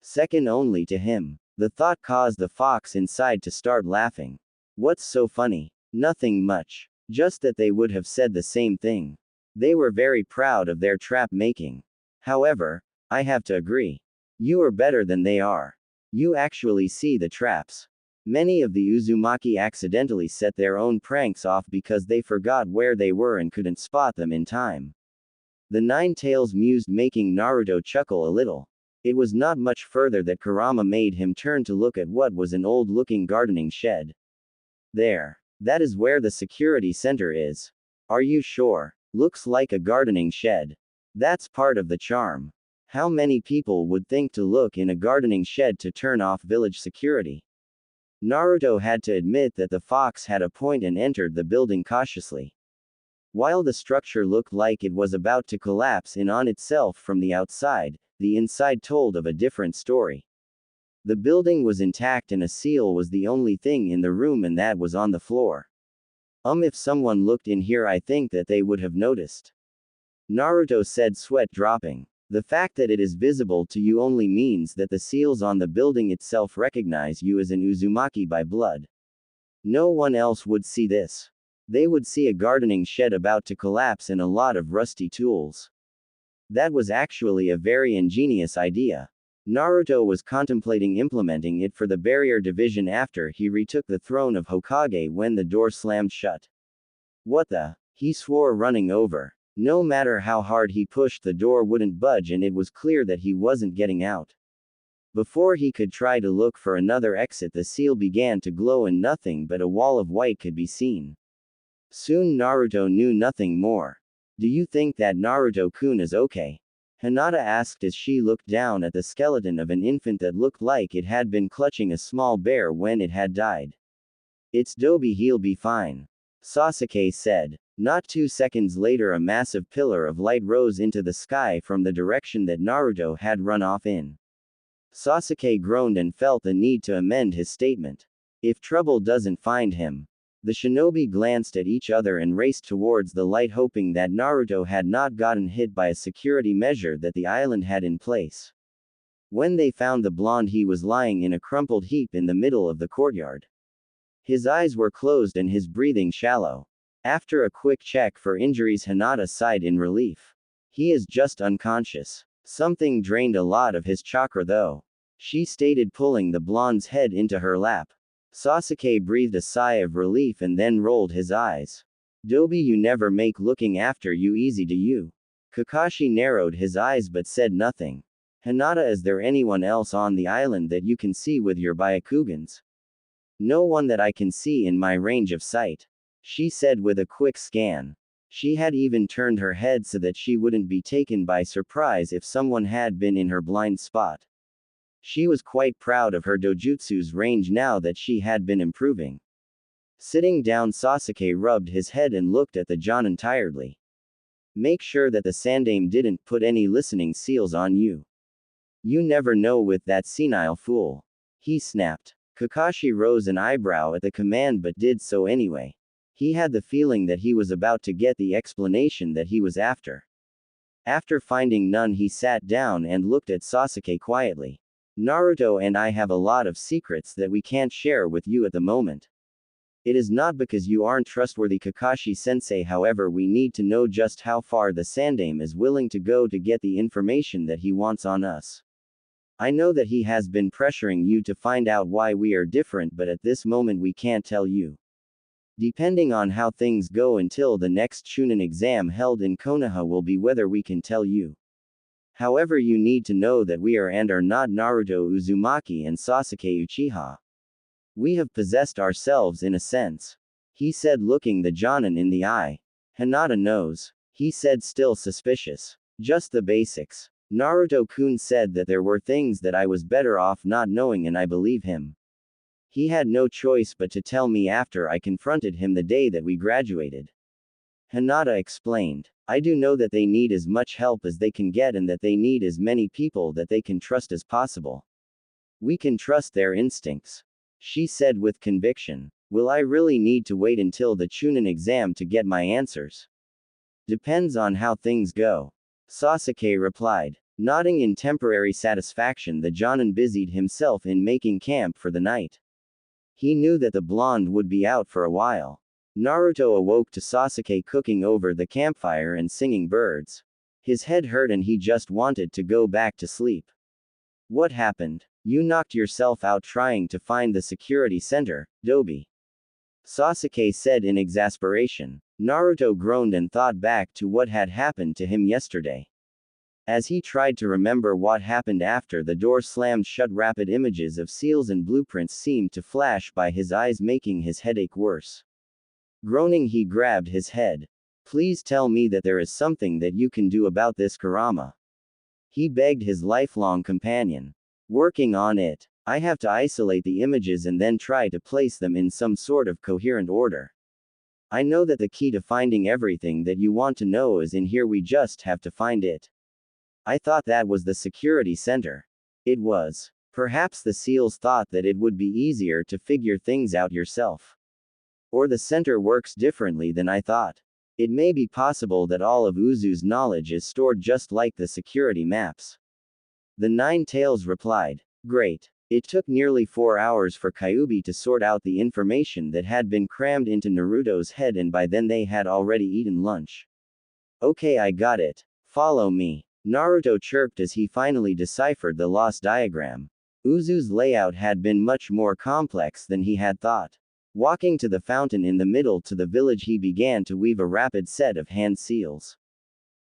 Second only to him. The thought caused the fox inside to start laughing. What's so funny? Nothing much. Just that they would have said the same thing. They were very proud of their trap making. However, I have to agree. You are better than they are. You actually see the traps. Many of the Uzumaki accidentally set their own pranks off because they forgot where they were and couldn't spot them in time. The Nine Tails mused, making Naruto chuckle a little. It was not much further that Kurama made him turn to look at what was an old-looking gardening shed. There. That is where the security center is. Are you sure? Looks like a gardening shed. That's part of the charm. How many people would think to look in a gardening shed to turn off village security? Naruto had to admit that the fox had a point and entered the building cautiously. While the structure looked like it was about to collapse in on itself from the outside, the inside told of a different story. The building was intact and a seal was the only thing in the room, and that was on the floor. If someone looked in here, I think that they would have noticed. Naruto said, sweat dropping. The fact that it is visible to you only means that the seals on the building itself recognize you as an Uzumaki by blood. No one else would see this. They would see a gardening shed about to collapse and a lot of rusty tools. That was actually a very ingenious idea. Naruto was contemplating implementing it for the barrier division after he retook the throne of Hokage when the door slammed shut. What the? He swore, running over. No matter how hard he pushed, the door wouldn't budge, and it was clear that he wasn't getting out. Before he could try to look for another exit, the seal began to glow and nothing but a wall of white could be seen. Soon Naruto knew nothing more. Do you think that Naruto-kun is okay? Hinata asked as she looked down at the skeleton of an infant that looked like it had been clutching a small bear when it had died. It's Dobi, he'll be fine. Sasuke said. Not 2 seconds later, a massive pillar of light rose into the sky from the direction that Naruto had run off in. Sasuke groaned and felt the need to amend his statement. If trouble doesn't find him. The shinobi glanced at each other and raced towards the light, hoping that Naruto had not gotten hit by a security measure that the island had in place. When they found the blonde, he was lying in a crumpled heap in the middle of the courtyard. His eyes were closed and his breathing shallow. After a quick check for injuries, Hinata sighed in relief. He is just unconscious. Something drained a lot of his chakra though. She stated, pulling the blonde's head into her lap. Sasuke breathed a sigh of relief and then rolled his eyes. Dobi, you never make looking after you easy, do you? Kakashi narrowed his eyes but said nothing. Hinata, is there anyone else on the island that you can see with your Byakugans? No one that I can see in my range of sight. She said with a quick scan. She had even turned her head so that she wouldn't be taken by surprise if someone had been in her blind spot. She was quite proud of her dojutsu's range now that she had been improving. Sitting down, Sasuke rubbed his head and looked at the Jonin tiredly. Make sure that the Sandaime didn't put any listening seals on you. You never know with that senile fool. He snapped. Kakashi rose an eyebrow at the command but did so anyway. He had the feeling that he was about to get the explanation that he was after. After finding none, he sat down and looked at Sasuke quietly. Naruto and I have a lot of secrets that we can't share with you at the moment. It is not because you aren't trustworthy, Kakashi-sensei, however we need to know just how far the Sandaime is willing to go to get the information that he wants on us. I know that he has been pressuring you to find out why we are different, but at this moment we can't tell you. Depending on how things go until the next Chunin exam held in Konoha will be whether we can tell you. However, you need to know that we are and are not Naruto Uzumaki and Sasuke Uchiha. We have possessed ourselves in a sense. He said, looking the Jonin in the eye. Hinata knows. He said, still suspicious. Just the basics. Naruto-kun said that there were things that I was better off not knowing, and I believe him. He had no choice but to tell me after I confronted him the day that we graduated. Hinata explained. I do know that they need as much help as they can get and that they need as many people that they can trust as possible. We can trust their instincts. She said with conviction. Will I really need to wait until the Chunin exam to get my answers? Depends on how things go. Sasuke replied. Nodding in temporary satisfaction, the Jonin busied himself in making camp for the night. He knew that the blonde would be out for a while. Naruto awoke to Sasuke cooking over the campfire and singing birds. His head hurt and he just wanted to go back to sleep. What happened? You knocked yourself out trying to find the security center, Dobi. Sasuke said in exasperation. Naruto groaned and thought back to what had happened to him yesterday. As he tried to remember what happened after the door slammed shut, rapid images of seals and blueprints seemed to flash by his eyes, making his headache worse. Groaning, he grabbed his head. Please tell me that there is something that you can do about this, Kurama. He begged his lifelong companion. Working on it. I have to isolate the images and then try to place them in some sort of coherent order. I know that the key to finding everything that you want to know is in here, we just have to find it. I thought that was the security center. It was. Perhaps the seals thought that it would be easier to figure things out yourself. Or the center works differently than I thought. It may be possible that all of Uzu's knowledge is stored just like the security maps. The Nine Tails replied. Great. It took nearly 4 hours for Kyuubi to sort out the information that had been crammed into Naruto's head, and by then they had already eaten lunch. Okay, I got it. Follow me. Naruto chirped as he finally deciphered the lost diagram. Uzu's layout had been much more complex than he had thought. Walking to the fountain in the middle to the village, he began to weave a rapid set of hand seals.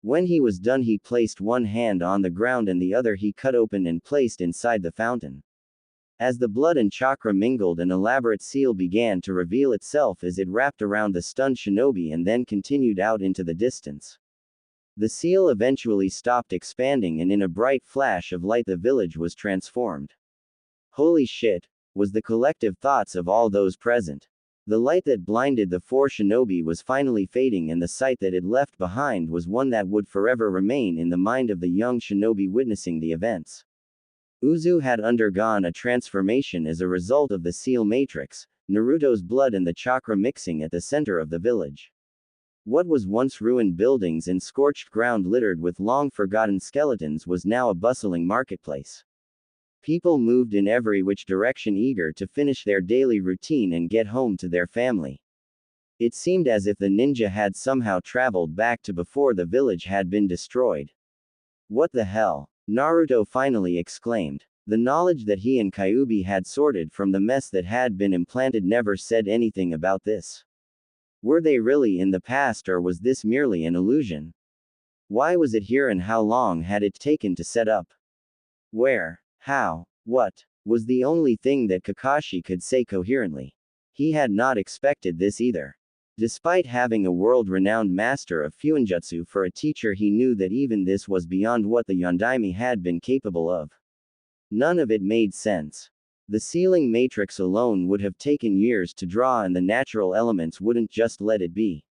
When he was done, he placed one hand on the ground and the other he cut open and placed inside the fountain. As the blood and chakra mingled, an elaborate seal began to reveal itself as it wrapped around the stunned shinobi and then continued out into the distance. The seal eventually stopped expanding, and in a bright flash of light the village was transformed. Holy shit, was the collective thoughts of all those present. The light that blinded the 4 shinobi was finally fading, and the sight that it left behind was one that would forever remain in the mind of the young shinobi witnessing the events. Uzu had undergone a transformation as a result of the seal matrix, Naruto's blood and the chakra mixing at the center of the village. What was once ruined buildings and scorched ground littered with long-forgotten skeletons was now a bustling marketplace. People moved in every which direction, eager to finish their daily routine and get home to their family. It seemed as if the ninja had somehow traveled back to before the village had been destroyed. What the hell? Naruto finally exclaimed. The knowledge that he and Kyuubi had sorted from the mess that had been implanted never said anything about this. Were they really in the past, or was this merely an illusion? Why was it here, and how long had it taken to set up? Where? How? What? Was the only thing that Kakashi could say coherently. He had not expected this either. Despite having a world-renowned master of Fuinjutsu for a teacher, he knew that even this was beyond what the Yondaime had been capable of. None of it made sense. The sealing matrix alone would have taken years to draw, and the natural elements wouldn't just let it be.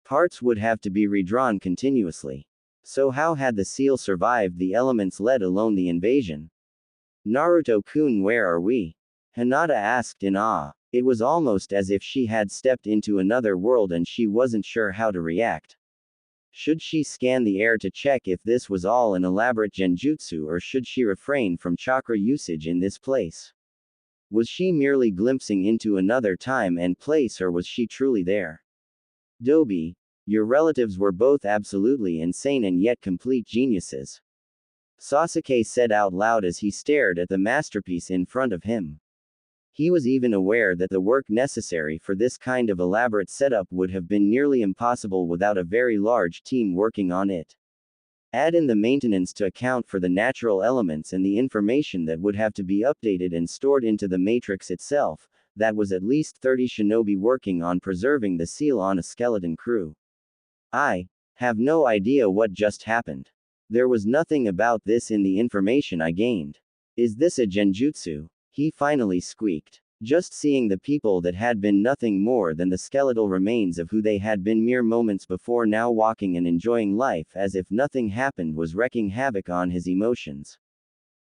Parts would have to be redrawn continuously. So how had the seal survived the elements, let alone the invasion? Naruto-kun, where are we? Hinata asked in awe. It was almost as if she had stepped into another world and she wasn't sure how to react. Should she scan the air to check if this was all an elaborate genjutsu, or should she refrain from chakra usage in this place? Was she merely glimpsing into another time and place, or was she truly there? Dobi, your relatives were both absolutely insane and yet complete geniuses. Sasuke said out loud as he stared at the masterpiece in front of him. He was even aware that the work necessary for this kind of elaborate setup would have been nearly impossible without a very large team working on it. Add in the maintenance to account for the natural elements and the information that would have to be updated and stored into the matrix itself, that was at least 30 shinobi working on preserving the seal on a skeleton crew. I have no idea what just happened. There was nothing about this in the information I gained. Is this a genjutsu? He finally squeaked. Just seeing the people that had been nothing more than the skeletal remains of who they had been mere moments before, now walking and enjoying life as if nothing happened, was wreaking havoc on his emotions.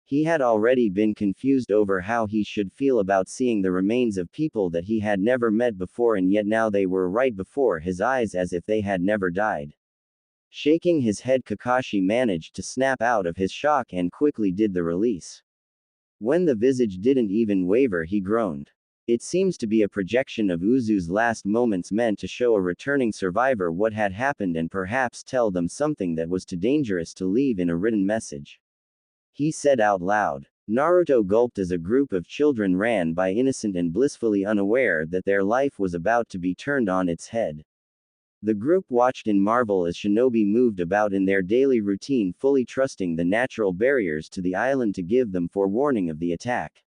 He had already been confused over how he should feel about seeing the remains of people that he had never met before, and yet now they were right before his eyes as if they had never died. Shaking his head, Kakashi managed to snap out of his shock and quickly did the release. When the visage didn't even waver, he groaned. It seems to be a projection of Uzu's last moments meant to show a returning survivor what had happened and perhaps tell them something that was too dangerous to leave in a written message. He said out loud. Naruto gulped as a group of children ran by, innocent and blissfully unaware that their life was about to be turned on its head. The group watched in marvel as shinobi moved about in their daily routine, fully trusting the natural barriers to the island to give them forewarning of the attack.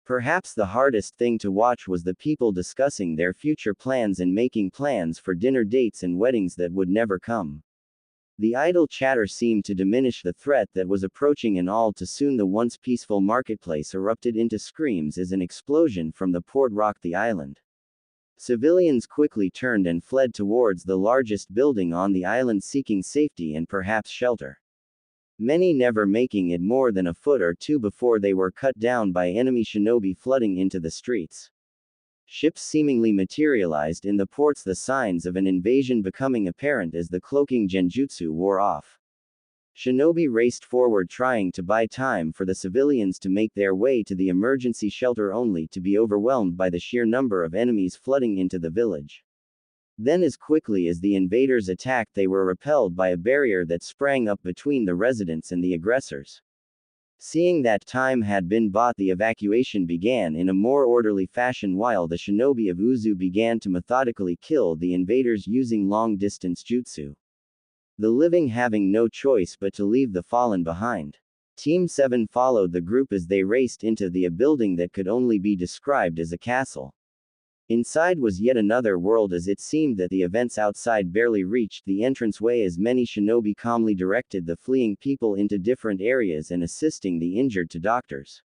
Perhaps the hardest thing to watch was the people discussing their future plans and making plans for dinner dates and weddings that would never come. The idle chatter seemed to diminish the threat that was approaching, and all too soon the once peaceful marketplace erupted into screams as an explosion from the port rocked the island. Civilians quickly turned and fled towards the largest building on the island, seeking safety and perhaps shelter. Many never making it more than a foot or two before they were cut down by enemy shinobi flooding into the streets. Ships seemingly materialized in the ports, the signs of an invasion becoming apparent as the cloaking genjutsu wore off. Shinobi raced forward, trying to buy time for the civilians to make their way to the emergency shelter, only to be overwhelmed by the sheer number of enemies flooding into the village. Then, as quickly as the invaders attacked, they were repelled by a barrier that sprang up between the residents and the aggressors. Seeing that time had been bought, the evacuation began in a more orderly fashion while the shinobi of Uzu began to methodically kill the invaders using long-distance jutsu. The living having no choice but to leave the fallen behind. Team 7 followed the group as they raced into a building that could only be described as a castle. Inside was yet another world, as it seemed that the events outside barely reached the entranceway as many shinobi calmly directed the fleeing people into different areas and assisting the injured to doctors.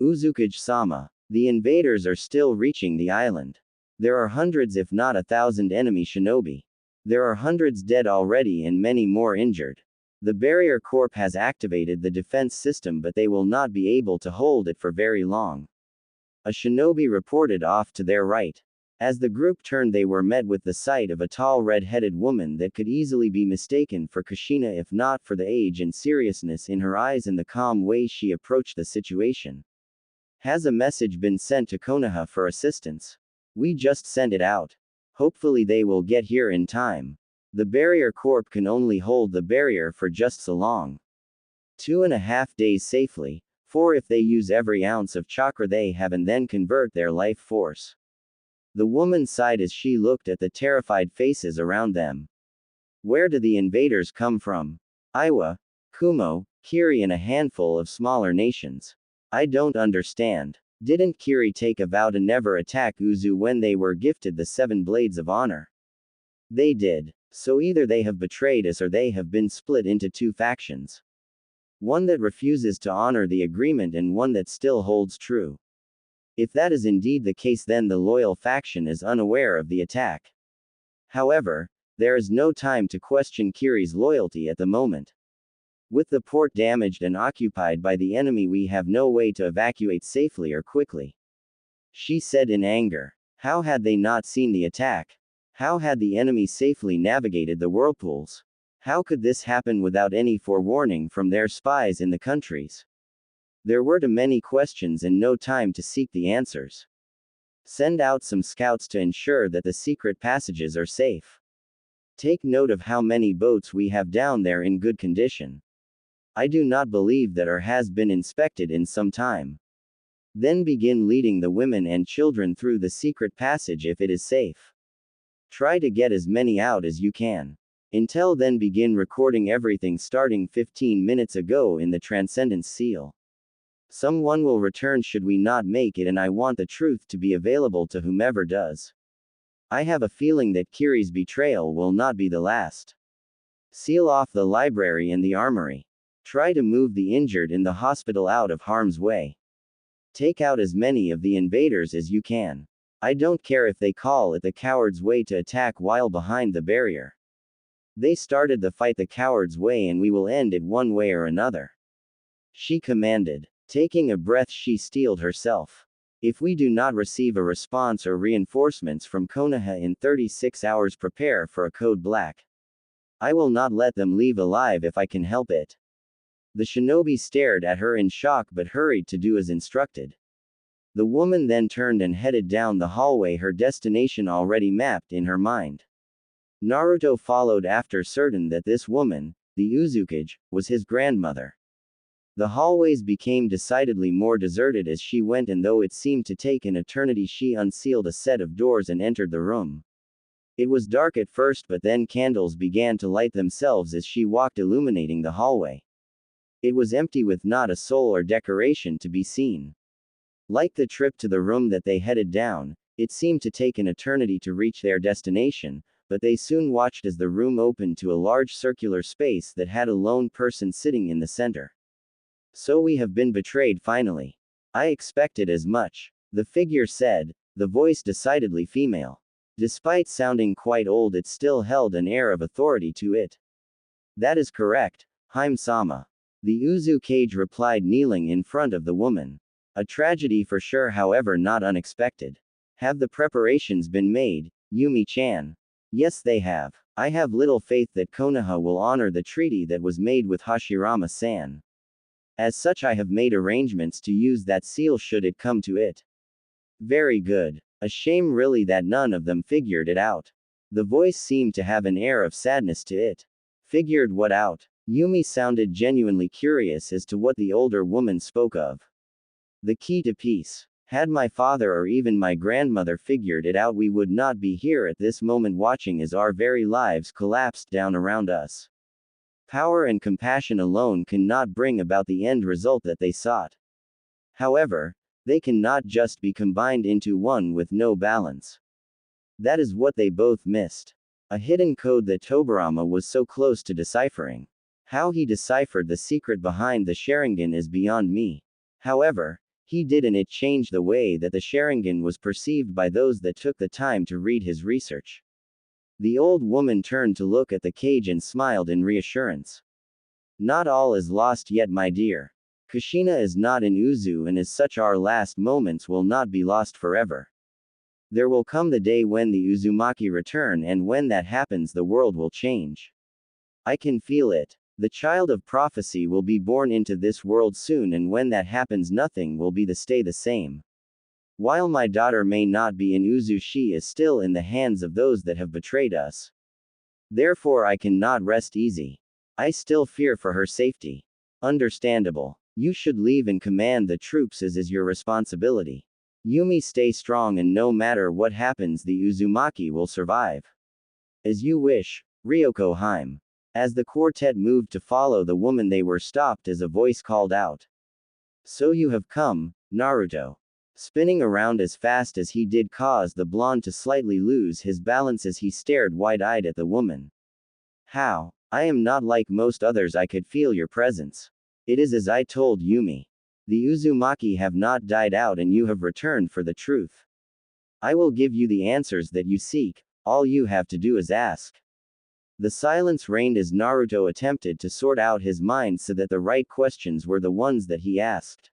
Uzukage-sama. The invaders are still reaching the island. There are hundreds if not 1,000 enemy shinobi. There are hundreds dead already and many more injured. The Barrier Corp has activated the defense system, but they will not be able to hold it for very long. A shinobi reported off to their right. As the group turned, they were met with the sight of a tall red-headed woman that could easily be mistaken for Kushina if not for the age and seriousness in her eyes and the calm way she approached the situation. Has a message been sent to Konoha for assistance? We just sent it out. Hopefully they will get here in time. The Barrier Corp can only hold the barrier for just so long. 2.5 days safely, 4 if they use every ounce of chakra they have and then convert their life force. The woman sighed as she looked at the terrified faces around them. Where do the invaders come from? Iwa, Kumo, Kiri and a handful of smaller nations. I don't understand. Didn't Kiri take a vow to never attack Uzu when they were gifted the 7 Blades of Honor? They did. So either they have betrayed us or they have been split into 2 factions. One that refuses to honor the agreement and one that still holds true. If that is indeed the case, then the loyal faction is unaware of the attack. However, there is no time to question Kiri's loyalty at the moment. With the port damaged and occupied by the enemy, we have no way to evacuate safely or quickly. She said in anger. How had they not seen the attack? How had the enemy safely navigated the whirlpools? How could this happen without any forewarning from their spies in the countries? There were too many questions and no time to seek the answers. Send out some scouts to ensure that the secret passages are safe. Take note of how many boats we have down there in good condition. I do not believe that or has been inspected in some time. Then begin leading the women and children through the secret passage if it is safe. Try to get as many out as you can. Until then, begin recording everything starting 15 minutes ago in the Transcendence Seal. Someone will return should we not make it, and I want the truth to be available to whomever does. I have a feeling that Kiri's betrayal will not be the last. Seal off the library and the armory. Try to move the injured in the hospital out of harm's way. Take out as many of the invaders as you can. I don't care if they call it the coward's way to attack while behind the barrier. They started the fight the coward's way and we will end it one way or another. She commanded. Taking a breath, she steeled herself. If we do not receive a response or reinforcements from Konoha in 36 hours, prepare for a code black. I will not let them leave alive if I can help it. The shinobi stared at her in shock but hurried to do as instructed. The woman then turned and headed down the hallway, her destination already mapped in her mind. Naruto followed after, certain that this woman, the Uzukage, was his grandmother. The hallways became decidedly more deserted as she went, and though it seemed to take an eternity, she unsealed a set of doors and entered the room. It was dark at first, but then candles began to light themselves as she walked, illuminating the hallway. It was empty with not a soul or decoration to be seen. Like the trip to the room that they headed down, it seemed to take an eternity to reach their destination, but they soon watched as the room opened to a large circular space that had a lone person sitting in the center. So we have been betrayed finally. I expected as much, the figure said, the voice decidedly female. Despite sounding quite old, it still held an air of authority to it. That is correct, Haim-sama. The Uzukage replied, kneeling in front of the woman. A tragedy for sure, however not unexpected. Have the preparations been made, Yumi-chan? Yes, they have. I have little faith that Konoha will honor the treaty that was made with Hashirama-san. As such, I have made arrangements to use that seal should it come to it. Very good. A shame really that none of them figured it out. The voice seemed to have an air of sadness to it. Figured what out? Yumi sounded genuinely curious as to what the older woman spoke of. The key to peace. Had my father or even my grandmother figured it out, we would not be here at this moment watching as our very lives collapsed down around us. Power and compassion alone cannot bring about the end result that they sought. However, they cannot just be combined into one with no balance. That is what they both missed. A hidden code that Tobirama was so close to deciphering. How he deciphered the secret behind the Sharingan is beyond me. However, he did, and it changed the way that the Sharingan was perceived by those that took the time to read his research. The old woman turned to look at the cage and smiled in reassurance. Not all is lost yet, my dear. Kushina is not in Uzu, and as such our last moments will not be lost forever. There will come the day when the Uzumaki return, and when that happens the world will change. I can feel it. The child of prophecy will be born into this world soon, and when that happens nothing will be stay the same. While my daughter may not be in Uzu, she is still in the hands of those that have betrayed us. Therefore I cannot rest easy. I still fear for her safety. Understandable. You should leave and command the troops as is your responsibility. Yumi, stay strong, and no matter what happens the Uzumaki will survive. As you wish, Ryoko Haim. As the quartet moved to follow the woman, they were stopped as a voice called out. So you have come, Naruto. Spinning around as fast as he did caused the blonde to slightly lose his balance as he stared wide-eyed at the woman. How? I am not like most others, I could feel your presence. It is as I told Yumi. The Uzumaki have not died out and you have returned for the truth. I will give you the answers that you seek, all you have to do is ask. The silence reigned as Naruto attempted to sort out his mind so that the right questions were the ones that he asked.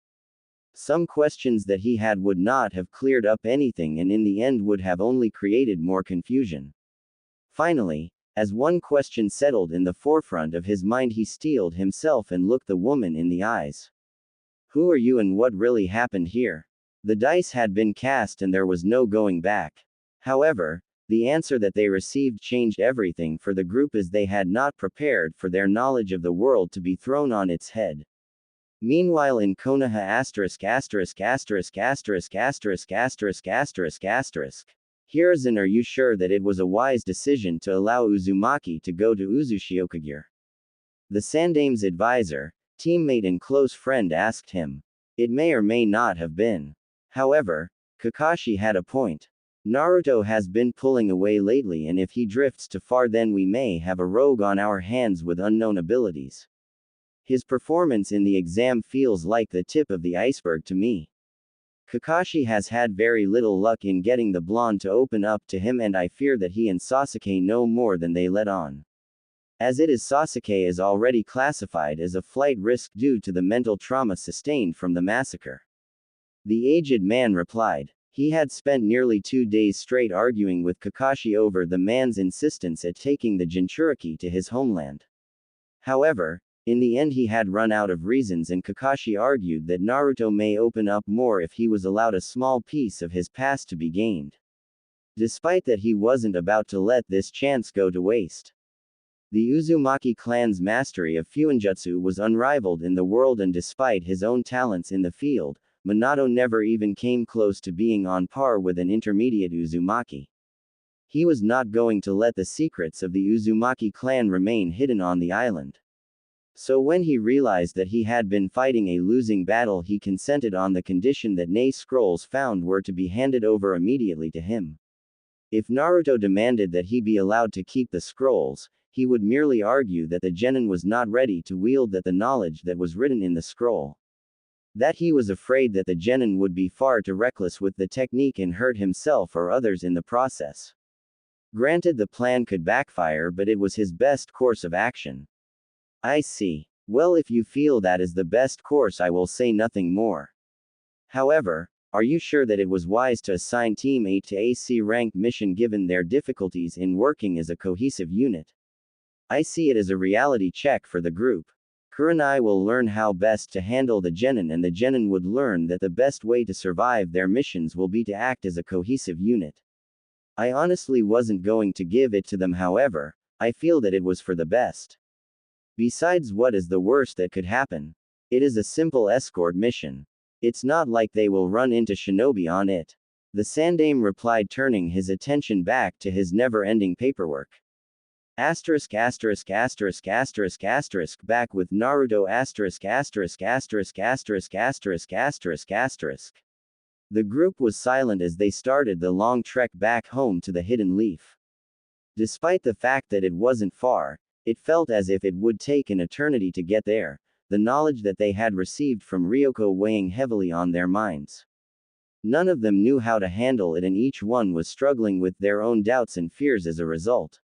Some questions that he had would not have cleared up anything, and in the end would have only created more confusion. Finally, as one question settled in the forefront of his mind, he steeled himself and looked the woman in the eyes. Who are you and what really happened here? The dice had been cast and there was no going back. However, the answer that they received changed everything for the group, as they had not prepared for their knowledge of the world to be thrown on its head. Meanwhile in Konoha Hiruzen, are you sure that it was a wise decision to allow Uzumaki to go to Uzushiokagyure? The Sandame's advisor, teammate and close friend asked him. It may or may not have been. However, Kakashi had a point. Naruto has been pulling away lately, and if he drifts too far then we may have a rogue on our hands with unknown abilities. His performance in the exam feels like the tip of the iceberg to me. Kakashi has had very little luck in getting the blonde to open up to him, and I fear that he and Sasuke know more than they let on. As it is, Sasuke is already classified as a flight risk due to the mental trauma sustained from the massacre. The aged man replied. He had spent nearly 2 days straight arguing with Kakashi over the man's insistence at taking the Jinchuriki to his homeland. However, in the end he had run out of reasons, and Kakashi argued that Naruto may open up more if he was allowed a small piece of his past to be gained. Despite that, he wasn't about to let this chance go to waste. The Uzumaki clan's mastery of Fuinjutsu was unrivaled in the world, and despite his own talents in the field, Minato never even came close to being on par with an intermediate Uzumaki. He was not going to let the secrets of the Uzumaki clan remain hidden on the island. So when he realized that he had been fighting a losing battle, he consented on the condition that Nei scrolls found were to be handed over immediately to him. If Naruto demanded that he be allowed to keep the scrolls, he would merely argue that the genin was not ready to wield the knowledge that was written in the scroll. That he was afraid that the genin would be far too reckless with the technique and hurt himself or others in the process. Granted, the plan could backfire, but it was his best course of action. I see. Well, if you feel that is the best course, I will say nothing more. However, are you sure that it was wise to assign Team 8 to a C-ranked mission given their difficulties in working as a cohesive unit? I see it as a reality check for the group. Kurenai will learn how best to handle the genin, and the genin would learn that the best way to survive their missions will be to act as a cohesive unit. I honestly wasn't going to give it to them, however, I feel that it was for the best. Besides, what is the worst that could happen? It is a simple escort mission. It's not like they will run into shinobi on it. The Sandaime replied, turning his attention back to his never-ending paperwork. Asterisk asterisk asterisk asterisk asterisk back with Naruto asterisk asterisk asterisk asterisk asterisk asterisk asterisk. The group was silent as they started the long trek back home to the Hidden Leaf. Despite the fact that it wasn't far, it felt as if it would take an eternity to get there, the knowledge that they had received from Ryoko weighing heavily on their minds. None of them knew how to handle it, and each one was struggling with their own doubts and fears as a result.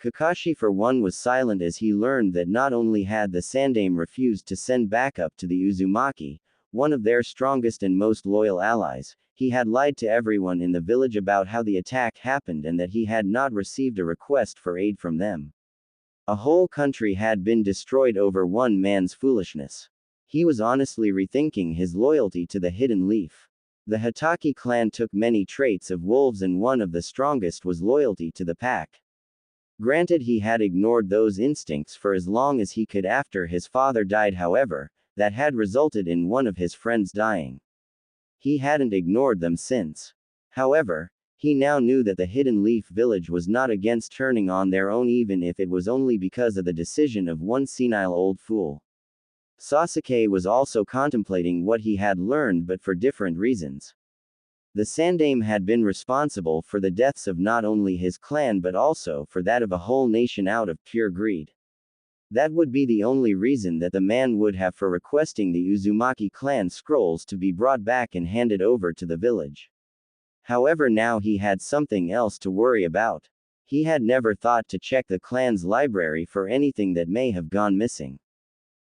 Kakashi for one was silent as he learned that not only had the Sandaime refused to send backup to the Uzumaki, one of their strongest and most loyal allies, he had lied to everyone in the village about how the attack happened and that he had not received a request for aid from them. A whole country had been destroyed over one man's foolishness. He was honestly rethinking his loyalty to the Hidden Leaf. The Hatake clan took many traits of wolves, and one of the strongest was loyalty to the pack. Granted, he had ignored those instincts for as long as he could after his father died, however, that had resulted in one of his friends dying. He hadn't ignored them since. However, he now knew that the Hidden Leaf village was not against turning on their own, even if it was only because of the decision of one senile old fool. Sasuke was also contemplating what he had learned, but for different reasons. The Sandaime had been responsible for the deaths of not only his clan but also for that of a whole nation out of pure greed. That would be the only reason that the man would have for requesting the Uzumaki clan scrolls to be brought back and handed over to the village. However, now he had something else to worry about. He had never thought to check the clan's library for anything that may have gone missing.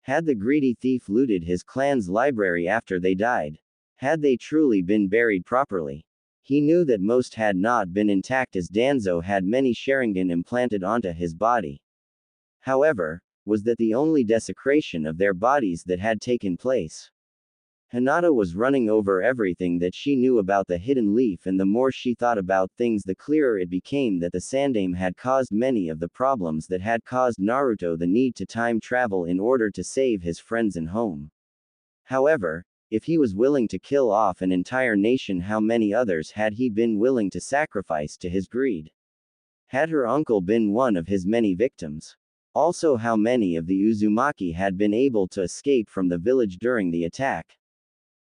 Had the greedy thief looted his clan's library after they died? Had they truly been buried properly? He knew that most had not been intact, as Danzo had many Sharingan implanted onto his body. However, was that the only desecration of their bodies that had taken place? Hinata was running over everything that she knew about the Hidden Leaf, and the more she thought about things, the clearer it became that the Sandaime had caused many of the problems that had caused Naruto the need to time travel in order to save his friends and home. However, if he was willing to kill off an entire nation, how many others had he been willing to sacrifice to his greed? Had her uncle been one of his many victims? Also, how many of the Uzumaki had been able to escape from the village during the attack?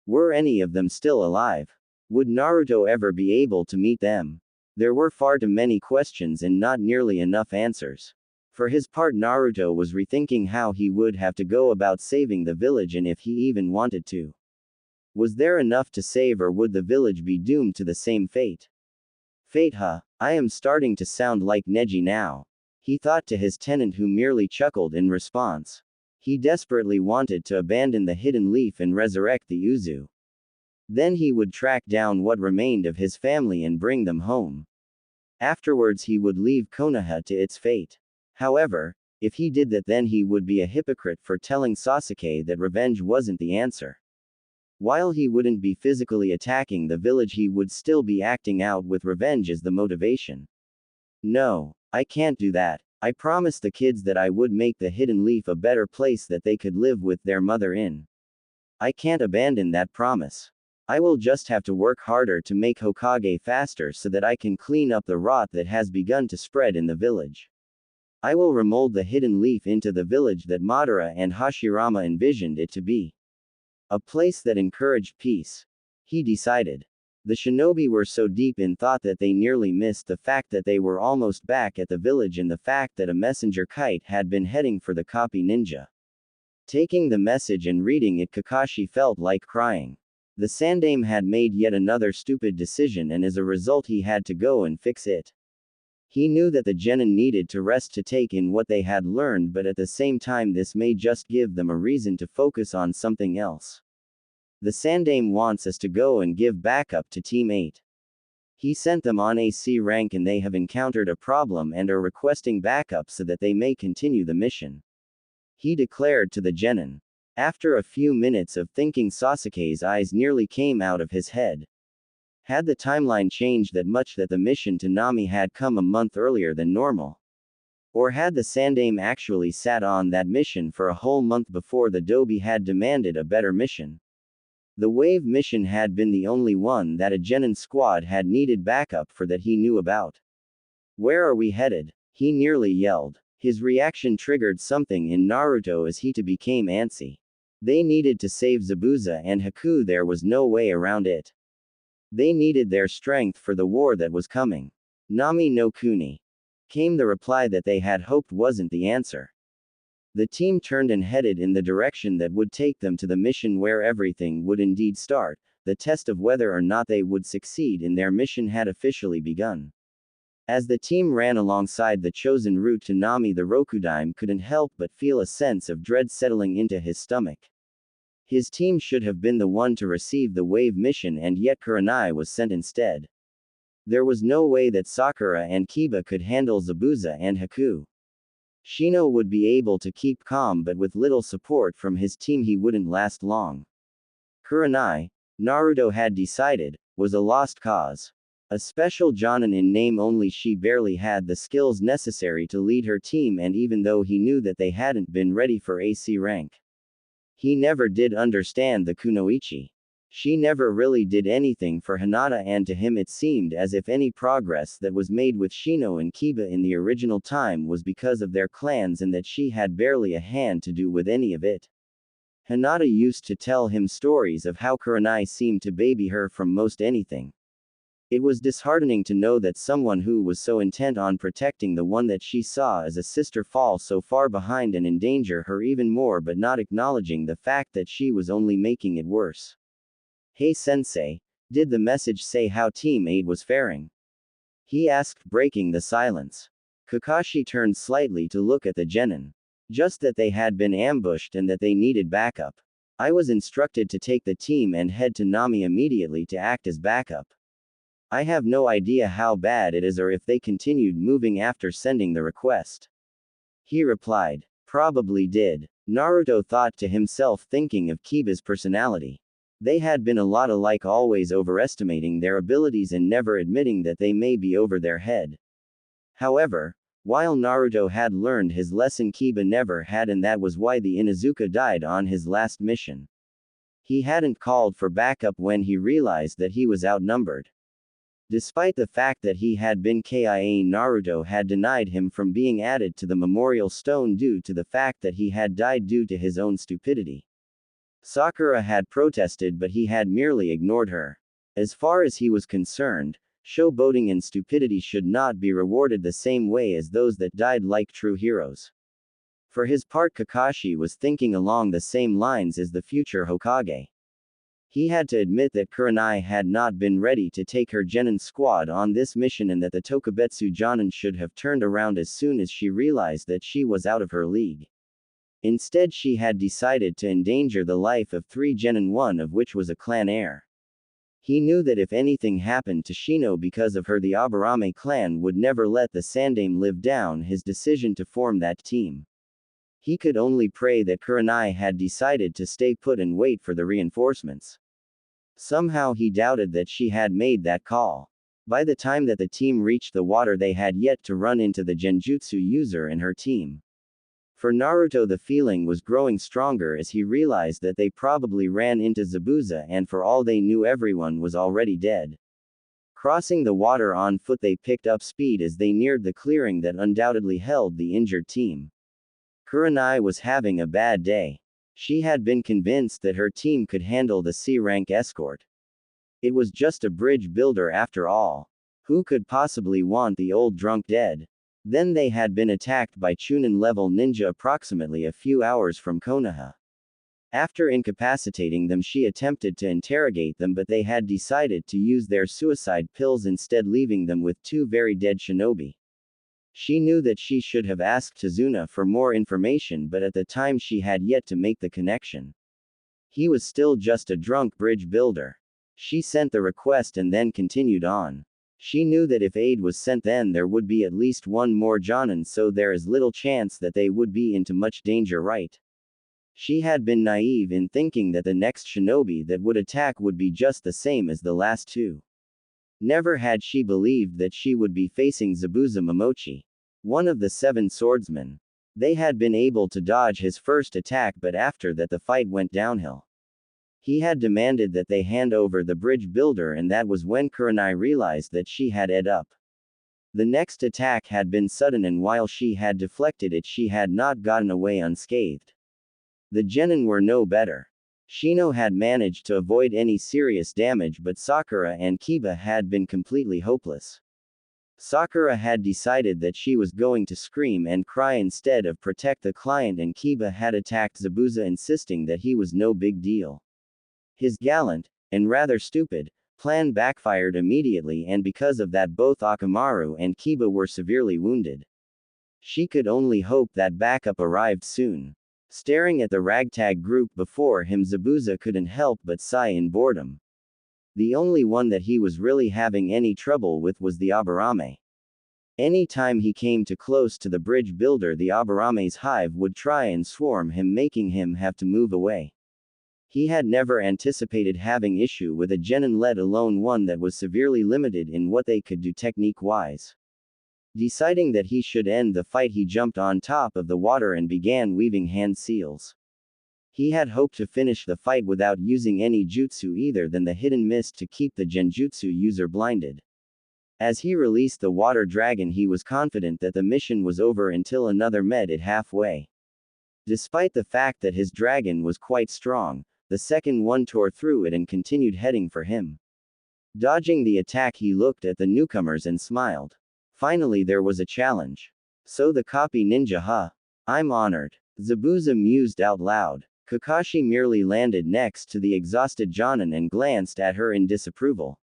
Were any of them still alive? Would Naruto ever be able to meet them? There were far too many questions and not nearly enough answers. For his part, Naruto was rethinking how he would have to go about saving the village, and if he even wanted to. Was there enough to save, or would the village be doomed to the same fate? Fate, huh? I am starting to sound like Neji now. He thought to his tenant, who merely chuckled in response. He desperately wanted to abandon the Hidden Leaf and resurrect the Uzu. Then he would track down what remained of his family and bring them home. Afterwards he would leave Konoha to its fate. However, if he did that, then he would be a hypocrite for telling Sasuke that revenge wasn't the answer. While he wouldn't be physically attacking the village, he would still be acting out with revenge as the motivation. No, I can't do that. I promised the kids that I would make the Hidden Leaf a better place that they could live with their mother in. I can't abandon that promise. I will just have to work harder to make Hokage faster so that I can clean up the rot that has begun to spread in the village. I will remold the Hidden Leaf into the village that Madara and Hashirama envisioned it to be. A place that encouraged peace. He decided. The shinobi were so deep in thought that they nearly missed the fact that they were almost back at the village and the fact that a messenger kite had been heading for the copy ninja. Taking the message and reading it, Kakashi felt like crying. The Sandaime had made yet another stupid decision, and as a result he had to go and fix it. He knew that the genin needed to rest to take in what they had learned, but at the same time this may just give them a reason to focus on something else. The Sandaime wants us to go and give backup to Team 8. He sent them on AC rank and they have encountered a problem and are requesting backup so that they may continue the mission. He declared to the genin. After a few minutes of thinking, Sasuke's eyes nearly came out of his head. Had the timeline changed that much that the mission to Nami had come a month earlier than normal? Or had the Sandaime actually sat on that mission for a whole month before the Dobi had demanded a better mission? The wave mission had been the only one that a genin squad had needed backup for that he knew about. Where are we headed? He nearly yelled. His reaction triggered something in Naruto as he too became antsy. They needed to save Zabuza and Haku, there was no way around it. They needed their strength for the war that was coming. Nami no Kuni. Came the reply that they had hoped wasn't the answer. The team turned and headed in the direction that would take them to the mission where everything would indeed start. The test of whether or not they would succeed in their mission had officially begun. As the team ran alongside the chosen route to Nami, the Rokudaime couldn't help but feel a sense of dread settling into his stomach. His team should have been the one to receive the wave mission, and yet Kurenai was sent instead. There was no way that Sakura and Kiba could handle Zabuza and Haku. Shino would be able to keep calm, but with little support from his team he wouldn't last long. Kurenai, Naruto had decided, was a lost cause. A special Jonin in name only, she barely had the skills necessary to lead her team, and even though he knew that they hadn't been ready for AC rank, he never did understand the kunoichi. She never really did anything for Hinata, and to him it seemed as if any progress that was made with Shino and Kiba in the original time was because of their clans and that she had barely a hand to do with any of it. Hinata used to tell him stories of how Kurenai seemed to baby her from most anything. It was disheartening to know that someone who was so intent on protecting the one that she saw as a sister fall so far behind and endanger her even more, but not acknowledging the fact that she was only making it worse. Hey sensei, did the message say how Team 8 was faring? He asked, breaking the silence. Kakashi turned slightly to look at the genin. Just that they had been ambushed and that they needed backup. I was instructed to take the team and head to Nami immediately to act as backup. I have no idea how bad it is or if they continued moving after sending the request. He replied. Probably did. Naruto thought to himself, thinking of Kiba's personality. They had been a lot alike, always overestimating their abilities and never admitting that they may be over their head. However, while Naruto had learned his lesson, Kiba never had, and that was why the Inuzuka died on his last mission. He hadn't called for backup when he realized that he was outnumbered. Despite the fact that he had been KIA, Naruto had denied him from being added to the memorial stone due to the fact that he had died due to his own stupidity. Sakura had protested, but he had merely ignored her. As far as he was concerned, showboating and stupidity should not be rewarded the same way as those that died like true heroes. For his part, Kakashi was thinking along the same lines as the future Hokage. He had to admit that Kurenai had not been ready to take her genin squad on this mission, and that the Tokubetsu Jonin should have turned around as soon as she realized that she was out of her league. Instead, she had decided to endanger the life of 3 genin, one of which was a clan heir. He knew that if anything happened to Shino because of her, the Aburame clan would never let the Sandame live down his decision to form that team. He could only pray that Kurenai had decided to stay put and wait for the reinforcements. Somehow he doubted that she had made that call. By the time that the team reached the water, they had yet to run into the Genjutsu user and her team. For Naruto, the feeling was growing stronger as he realized that they probably ran into Zabuza, and for all they knew, everyone was already dead. Crossing the water on foot, they picked up speed as they neared the clearing that undoubtedly held the injured team. Kurenai was having a bad day. She had been convinced that her team could handle the C-rank escort. It was just a bridge builder after all. Who could possibly want the old drunk dead? Then they had been attacked by Chunin-level ninja approximately a few hours from Konoha. After incapacitating them, she attempted to interrogate them, but they had decided to use their suicide pills instead, leaving them with two very dead shinobi. She knew that she should have asked Tazuna for more information, but at the time she had yet to make the connection. He was still just a drunk bridge builder. She sent the request and then continued on. She knew that if aid was sent, then there would be at least one more Jonin, so there is little chance that they would be into much danger, right? She had been naive in thinking that the next shinobi that would attack would be just the same as the last two. Never had she believed that she would be facing Zabuza Momochi, one of the 7 swordsmen. They had been able to dodge his first attack, but after that the fight went downhill. He had demanded that they hand over the bridge builder, and that was when Kurenai realized that she had ed up. The next attack had been sudden, and while she had deflected it, she had not gotten away unscathed. The genin were no better. Shino had managed to avoid any serious damage, but Sakura and Kiba had been completely hopeless. Sakura had decided that she was going to scream and cry instead of protect the client, and Kiba had attacked Zabuza, insisting that he was no big deal. His gallant, and rather stupid, plan backfired immediately, and because of that both Akamaru and Kiba were severely wounded. She could only hope that backup arrived soon. Staring at the ragtag group before him, Zabuza couldn't help but sigh in boredom. The only one that he was really having any trouble with was the Aburame. Any time he came too close to the bridge builder, the Aburame's hive would try and swarm him, making him have to move away. He had never anticipated having issue with a genin, let alone one that was severely limited in what they could do technique-wise. Deciding that he should end the fight, he jumped on top of the water and began weaving hand seals. He had hoped to finish the fight without using any jutsu either than the hidden mist to keep the genjutsu user blinded. As he released the water dragon, he was confident that the mission was over until another met it halfway. Despite the fact that his dragon was quite strong, the second one tore through it and continued heading for him. Dodging the attack, he looked at the newcomers and smiled. Finally there was a challenge. So the copy ninja, huh? I'm honored. Zabuza mused out loud. Kakashi merely landed next to the exhausted Jonin and glanced at her in disapproval.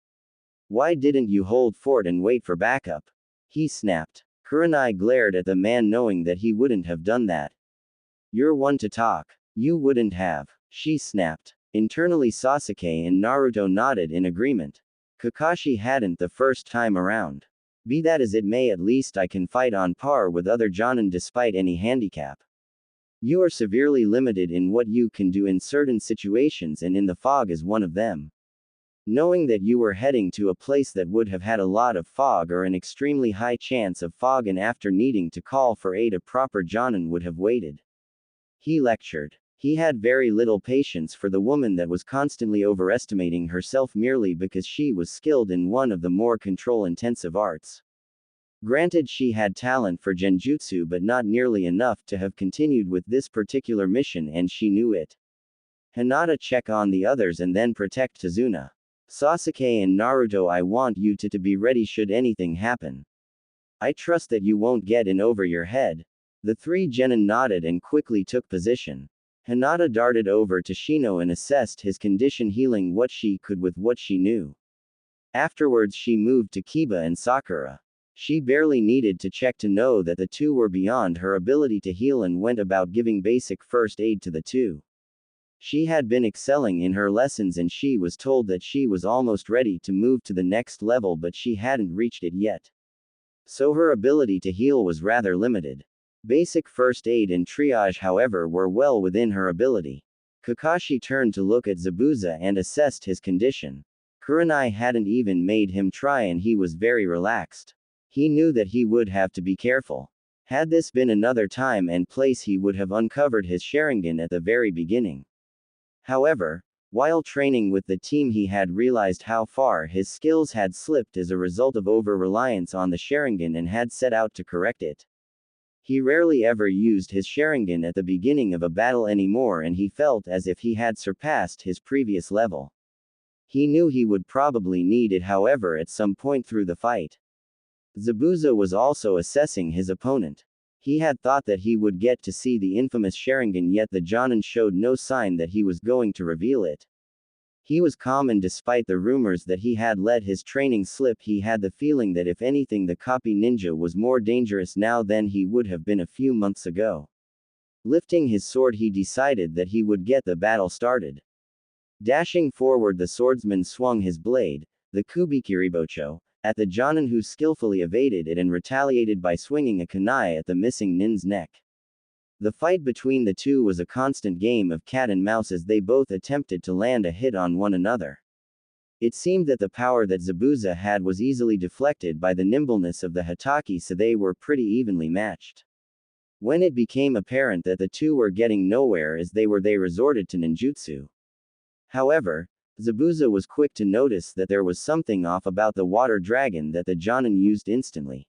Why didn't you hold fort and wait for backup? He snapped. Kurenai glared at the man, knowing that he wouldn't have done that. You're one to talk. You wouldn't have. She snapped. Internally, Sasuke and Naruto nodded in agreement. Kakashi hadn't the first time around. Be that as it may, at least I can fight on par with other Jonin despite any handicap. You are severely limited in what you can do in certain situations, and in the fog is one of them. Knowing that you were heading to a place that would have had a lot of fog or an extremely high chance of fog, and after needing to call for aid, a proper Jonin would have waited. He lectured. He had very little patience for the woman that was constantly overestimating herself merely because she was skilled in one of the more control-intensive arts. Granted, she had talent for genjutsu, but not nearly enough to have continued with this particular mission, and she knew it. Hinata, check on the others and then protect Tazuna. Sasuke and Naruto, I want you to be ready should anything happen. I trust that you won't get in over your head. The 3 genin nodded and quickly took position. Hinata darted over to Shino and assessed his condition, healing what she could with what she knew. Afterwards she moved to Kiba and Sakura. She barely needed to check to know that the two were beyond her ability to heal, and went about giving basic first aid to the two. She had been excelling in her lessons and she was told that she was almost ready to move to the next level, but she hadn't reached it yet. So her ability to heal was rather limited. Basic first aid and triage, however, were well within her ability. Kakashi turned to look at Zabuza and assessed his condition. Kurenai hadn't even made him try and he was very relaxed. He knew that he would have to be careful. Had this been another time and place, he would have uncovered his Sharingan at the very beginning. However, while training with the team, he had realized how far his skills had slipped as a result of over-reliance on the Sharingan and had set out to correct it. He rarely ever used his Sharingan at the beginning of a battle anymore, and he felt as if he had surpassed his previous level. He knew he would probably need it, however, at some point through the fight. Zabuza was also assessing his opponent. He had thought that he would get to see the infamous Sharingan, yet the Jonin showed no sign that he was going to reveal it. He was calm, and despite the rumors that he had let his training slip, he had the feeling that if anything, the copy ninja was more dangerous now than he would have been a few months ago. Lifting his sword, he decided that he would get the battle started. Dashing forward, the swordsman swung his blade, the Kubikiribocho, at the Jonin, who skillfully evaded it and retaliated by swinging a kunai at the missing nin's neck. The fight between the two was a constant game of cat and mouse as they both attempted to land a hit on one another. It seemed that the power that Zabuza had was easily deflected by the nimbleness of the Hatake, so they were pretty evenly matched. When it became apparent that the two were getting nowhere as they resorted to ninjutsu. However, Zabuza was quick to notice that there was something off about the water dragon that the Jonin used instantly.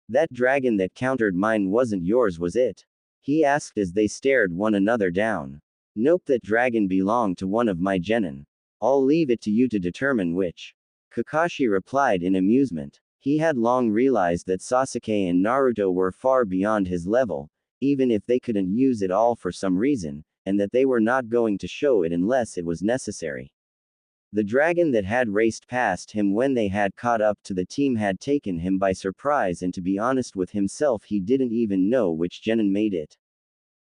"That dragon that countered mine wasn't yours, was it?" he asked as they stared one another down. "Nope, that dragon belonged to one of my genin. I'll leave it to you to determine which," Kakashi replied in amusement. He had long realized that Sasuke and Naruto were far beyond his level, even if they couldn't use it all for some reason, and that they were not going to show it unless it was necessary. The dragon that had raced past him when they had caught up to the team had taken him by surprise, and to be honest with himself, he didn't even know which genin made it.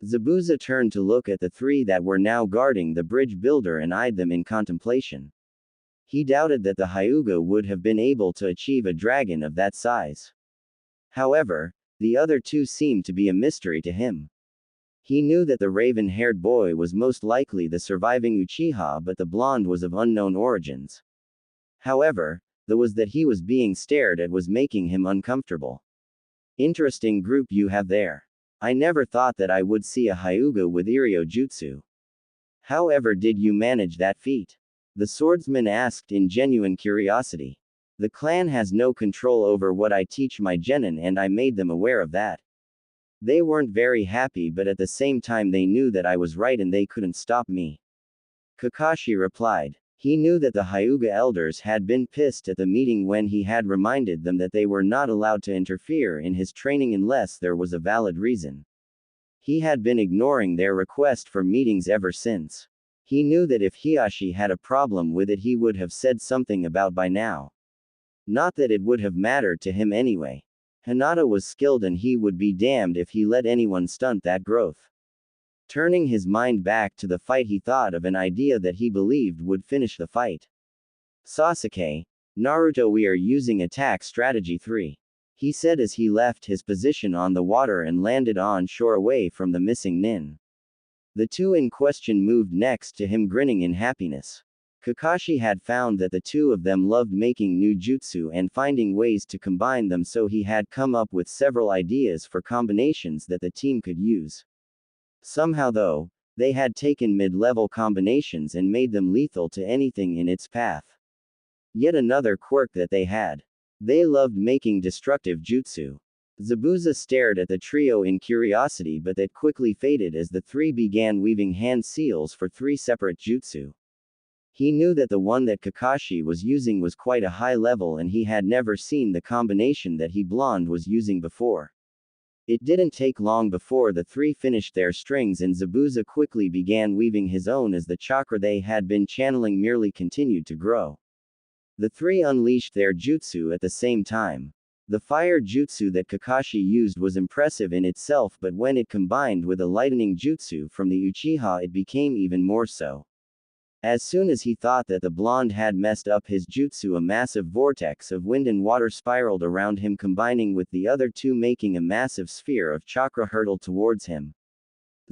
Zabuza turned to look at the three that were now guarding the bridge builder and eyed them in contemplation. He doubted that the Hyuga would have been able to achieve a dragon of that size. However, the other two seemed to be a mystery to him. He knew that the raven-haired boy was most likely the surviving Uchiha, but the blonde was of unknown origins. However, the was that he was being stared at was making him uncomfortable. "Interesting group you have there. I never thought that I would see a Hyuga with Iryo Jutsu. However, did you manage that feat?" the swordsman asked in genuine curiosity. "The clan has no control over what I teach my genin, and I made them aware of that. They weren't very happy, but at the same time they knew that I was right and they couldn't stop me," Kakashi replied. He knew that the Hyuga elders had been pissed at the meeting when he had reminded them that they were not allowed to interfere in his training unless there was a valid reason. He had been ignoring their request for meetings ever since. He knew that if Hiashi had a problem with it, he would have said something about by now. Not that it would have mattered to him anyway. Hinata was skilled, and he would be damned if he let anyone stunt that growth. Turning his mind back to the fight, he thought of an idea that he believed would finish the fight. "Sasuke, Naruto, we are using attack strategy 3. He said as he left his position on the water and landed on shore away from the missing nin. The two in question moved next to him, grinning in happiness. Kakashi had found that the two of them loved making new jutsu and finding ways to combine them, so he had come up with several ideas for combinations that the team could use. Somehow, though, they had taken mid-level combinations and made them lethal to anything in its path. Yet another quirk that they had. They loved making destructive jutsu. Zabuza stared at the trio in curiosity, but that quickly faded as the three began weaving hand seals for 3 separate jutsu. He knew that the one that Kakashi was using was quite a high level, and he had never seen the combination that he blonde was using before. It didn't take long before the three finished their strings, and Zabuza quickly began weaving his own as the chakra they had been channeling merely continued to grow. The three unleashed their jutsu at the same time. The fire jutsu that Kakashi used was impressive in itself, but when it combined with a lightning jutsu from the Uchiha, it became even more so. As soon as he thought that the blonde had messed up his jutsu, a massive vortex of wind and water spiraled around him, combining with the other two, making a massive sphere of chakra hurtle towards him.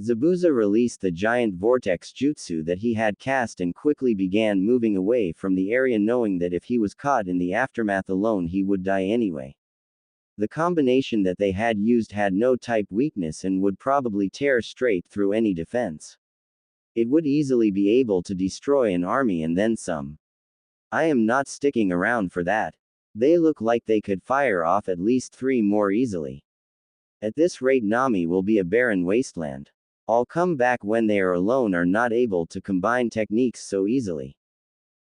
Zabuza released the giant vortex jutsu that he had cast and quickly began moving away from the area, knowing that if he was caught in the aftermath alone he would die anyway. The combination that they had used had no type weakness and would probably tear straight through any defense. It would easily be able to destroy an army and then some. I am not sticking around for that. They look like they could fire off at least 3 more easily. At this rate Nami will be a barren wasteland. I'll come back when they are alone, are not able to combine techniques so easily.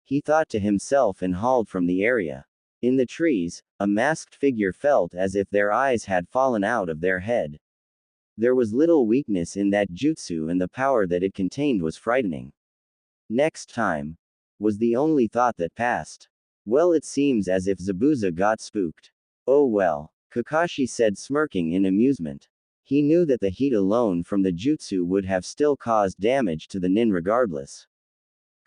He thought to himself and hauled from the area. In the trees, a masked figure felt as if their eyes had fallen out of their head. There was little weakness in that jutsu and the power that it contained was frightening. Next time, was the only thought that passed. Well, it seems as if Zabuza got spooked. Oh well, Kakashi said, smirking in amusement. He knew that the heat alone from the jutsu would have still caused damage to the nin regardless.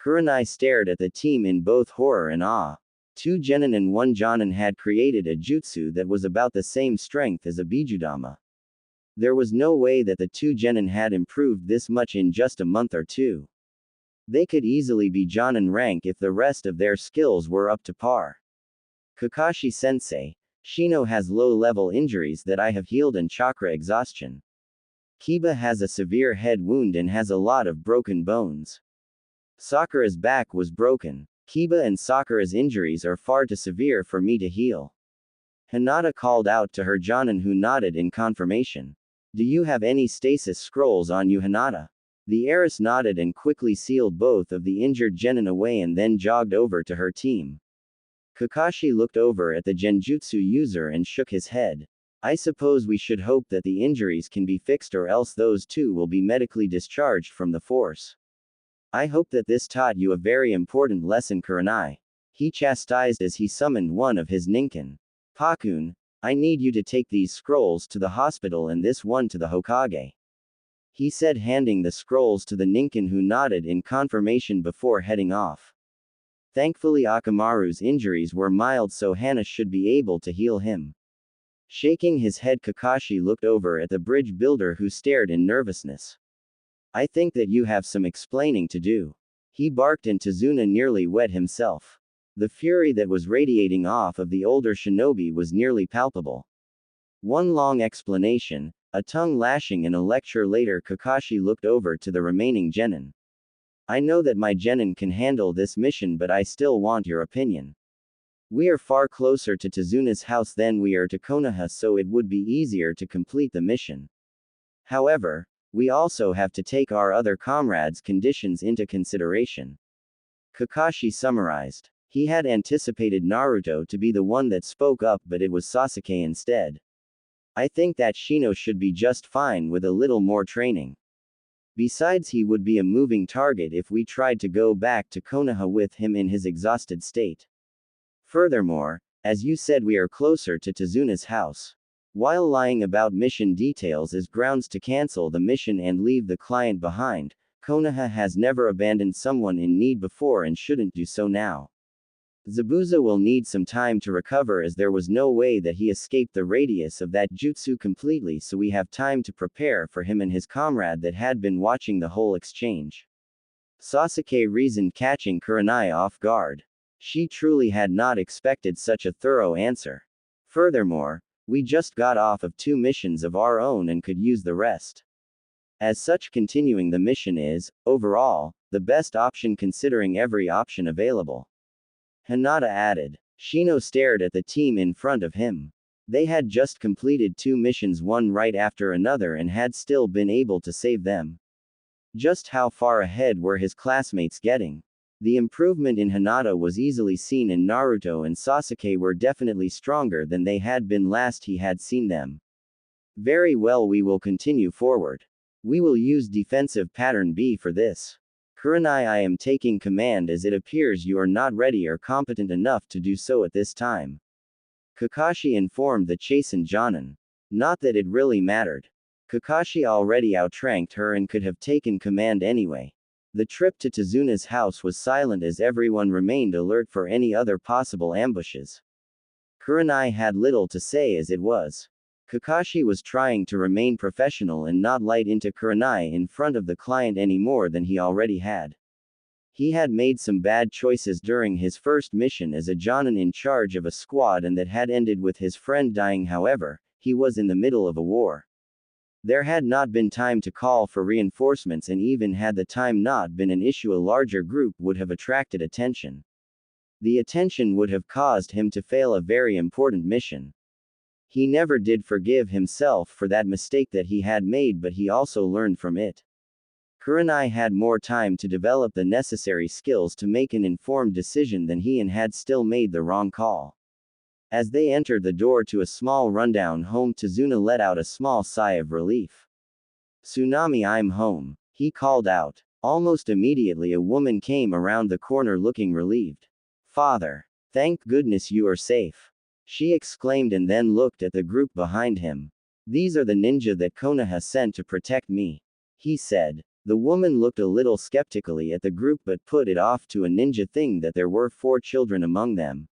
Kurenai stared at the team in both horror and awe. 2 genin and 1 jonin had created a jutsu that was about the same strength as a bijudama. There was no way that the 2 genin had improved this much in just a month or two. They could easily be jonin rank if the rest of their skills were up to par. Kakashi-sensei, Shino has low-level injuries that I have healed and chakra exhaustion. Kiba has a severe head wound and has a lot of broken bones. Sakura's back was broken. Kiba and Sakura's injuries are far too severe for me to heal. Hinata called out to her jonin, who nodded in confirmation. Do you have any stasis scrolls on you, Hinata? The heiress nodded and quickly sealed both of the injured genin away and then jogged over to her team. Kakashi looked over at the genjutsu user and shook his head. I suppose we should hope that the injuries can be fixed, or else those two will be medically discharged from the force. I hope that this taught you a very important lesson, Kurenai. He chastised as he summoned one of his ninkin. Pakun, I need you to take these scrolls to the hospital and this one to the Hokage. He said, handing the scrolls to the ninkin, who nodded in confirmation before heading off. Thankfully Akamaru's injuries were mild, so Hana should be able to heal him. Shaking his head, Kakashi looked over at the bridge builder, who stared in nervousness. I think that you have some explaining to do. He barked, and Tazuna nearly wet himself. The fury that was radiating off of the older shinobi was nearly palpable. One long explanation, a tongue lashing, and a lecture later, Kakashi looked over to the remaining genin. I know that my genin can handle this mission, but I still want your opinion. We are far closer to Tazuna's house than we are to Konoha, so it would be easier to complete the mission. However, we also have to take our other comrades' conditions into consideration. Kakashi summarized. He had anticipated Naruto to be the one that spoke up, but it was Sasuke instead. I think that Shino should be just fine with a little more training. Besides, he would be a moving target if we tried to go back to Konoha with him in his exhausted state. Furthermore, as you said, we are closer to Tazuna's house. While lying about mission details as grounds to cancel the mission and leave the client behind, Konoha has never abandoned someone in need before and shouldn't do so now. Zabuza will need some time to recover, as there was no way that he escaped the radius of that jutsu completely, so we have time to prepare for him and his comrade that had been watching the whole exchange. Sasuke reasoned, catching Kurenai off guard. She truly had not expected such a thorough answer. Furthermore, we just got off of 2 missions of our own and could use the rest. As such, continuing the mission is, overall, the best option considering every option available. Hinata added. Shino stared at the team in front of him. They had just completed 2 missions, one right after another, and had still been able to save them. Just how far ahead were his classmates getting? The improvement in Hinata was easily seen, and Naruto and Sasuke were definitely stronger than they had been last he had seen them. Very well, we will continue forward. We will use defensive pattern B for this. Kurenai, I am taking command, as it appears you are not ready or competent enough to do so at this time. Kakashi informed the chastened Jonin. Not that it really mattered. Kakashi already outranked her and could have taken command anyway. The trip to Tazuna's house was silent as everyone remained alert for any other possible ambushes. Kurenai had little to say as it was. Kakashi was trying to remain professional and not light into Kurenai in front of the client any more than he already had. He had made some bad choices during his first mission as a Jonin in charge of a squad and that had ended with his friend dying. However, he was in the middle of a war. There had not been time to call for reinforcements, and even had the time not been an issue, a larger group would have attracted attention. The attention would have caused him to fail a very important mission. He never did forgive himself for that mistake that he had made, but he also learned from it. Kurenai had more time to develop the necessary skills to make an informed decision than he, and had still made the wrong call. As they entered the door to a small rundown home, Tazuna let out a small sigh of relief. "Tsunami, I'm home," he called out. Almost immediately a woman came around the corner looking relieved. "Father. Thank goodness you are safe," she exclaimed, and then looked at the group behind him. "These are the ninja that Konoha sent to protect me," he said. The woman looked a little skeptically at the group but put it off to a ninja thing that there were 4 children among them.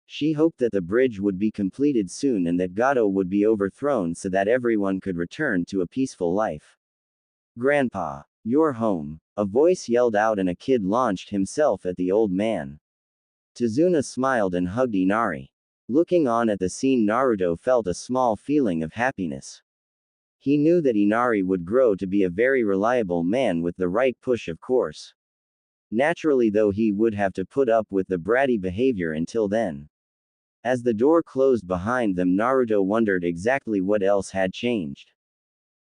She hoped that the bridge would be completed soon and that Gato would be overthrown so that everyone could return to a peaceful life. "Grandpa, you're home," a voice yelled out, and a kid launched himself at the old man. Tazuna smiled and hugged Inari. Looking on at the scene, Naruto felt a small feeling of happiness. He knew that Inari would grow to be a very reliable man with the right push, of course. Naturally, though, he would have to put up with the bratty behavior until then. As the door closed behind them, Naruto wondered exactly what else had changed.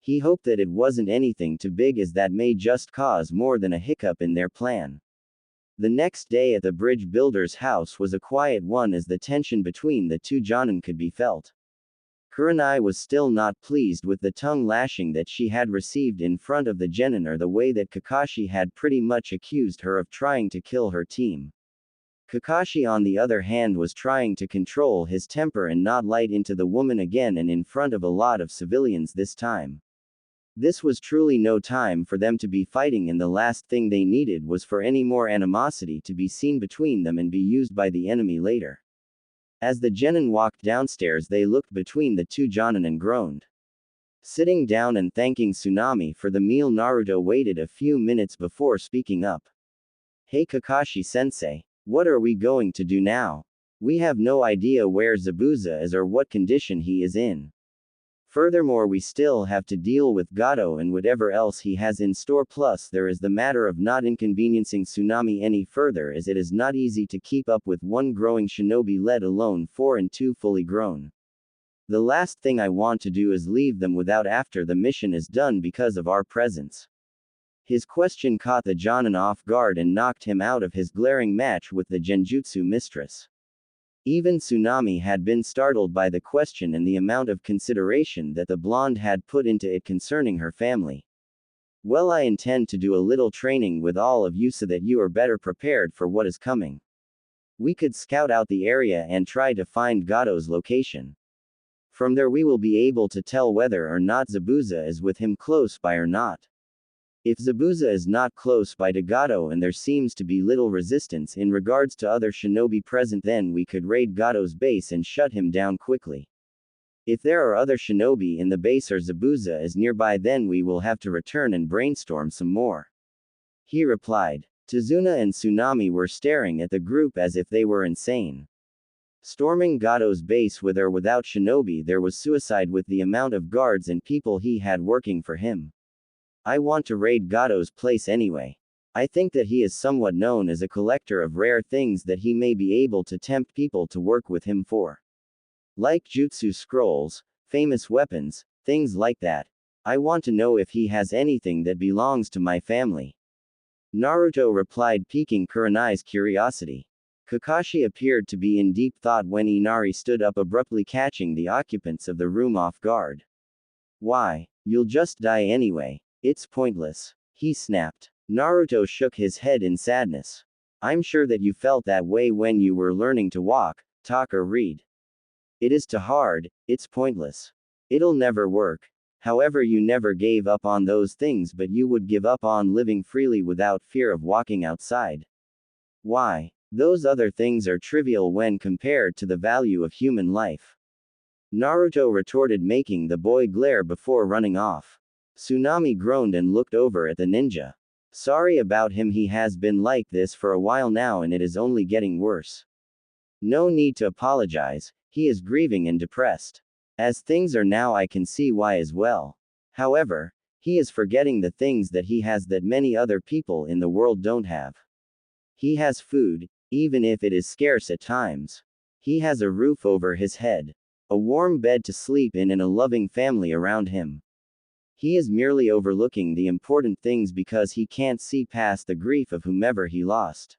He hoped that it wasn't anything too big as that may just cause more than a hiccup in their plan. The next day at the bridge builder's house was a quiet one as the tension between the 2 Jonin could be felt. Kurenai was still not pleased with the tongue lashing that she had received in front of the genin, or the way that Kakashi had pretty much accused her of trying to kill her team. Kakashi, on the other hand, was trying to control his temper and not light into the woman again, and in front of a lot of civilians this time. This was truly no time for them to be fighting, and the last thing they needed was for any more animosity to be seen between them and be used by the enemy later. As the genin walked downstairs, they looked between the 2 Jonin and groaned. Sitting down and thanking Tsunami for the meal, Naruto waited a few minutes before speaking up. "Hey Kakashi-sensei. What are we going to do now? We have no idea where Zabuza is or what condition he is in. Furthermore, we still have to deal with Gato and whatever else he has in store, plus there is the matter of not inconveniencing Tsunami any further, as it is not easy to keep up with 1 growing shinobi, let alone 4 and 2 fully grown. The last thing I want to do is leave them without after the mission is done because of our presence." His question caught the Jonin off guard and knocked him out of his glaring match with the Genjutsu mistress. Even Tsunami had been startled by the question and the amount of consideration that the blonde had put into it concerning her family. "Well, I intend to do a little training with all of you so that you are better prepared for what is coming. We could scout out the area and try to find Gato's location. From there we will be able to tell whether or not Zabuza is with him close by or not. If Zabuza is not close by to Gato and there seems to be little resistance in regards to other shinobi present, then we could raid Gato's base and shut him down quickly. If there are other shinobi in the base or Zabuza is nearby, then we will have to return and brainstorm some more," he replied. Tazuna and Tsunami were staring at the group as if they were insane. Storming Gato's base with or without shinobi, there was suicide with the amount of guards and people he had working for him. "I want to raid Gato's place anyway. I think that he is somewhat known as a collector of rare things that he may be able to tempt people to work with him for. Like jutsu scrolls, famous weapons, things like that. I want to know if he has anything that belongs to my family," Naruto replied, piquing Kurenai's curiosity. Kakashi appeared to be in deep thought when Inari stood up abruptly, catching the occupants of the room off guard. "Why? You'll just die anyway. It's pointless," he snapped. Naruto shook his head in sadness. "I'm sure that you felt that way when you were learning to walk, talk or read. It is too hard, it's pointless. It'll never work. However, you never gave up on those things, but you would give up on living freely without fear of walking outside. Why? Those other things are trivial when compared to the value of human life. Naruto retorted, making the boy glare before running off. Tsunami groaned and looked over at the ninja. Sorry about him, he has been like this for a while now and it is only getting worse. No need to apologize, he is grieving and depressed. As things are now, I can see why as well. However, he is forgetting the things that he has that many other people in the world don't have. He has food, even if it is scarce at times. He has a roof over his head, a warm bed to sleep in, and a loving family around him. He is merely overlooking the important things because he can't see past the grief of whomever he lost.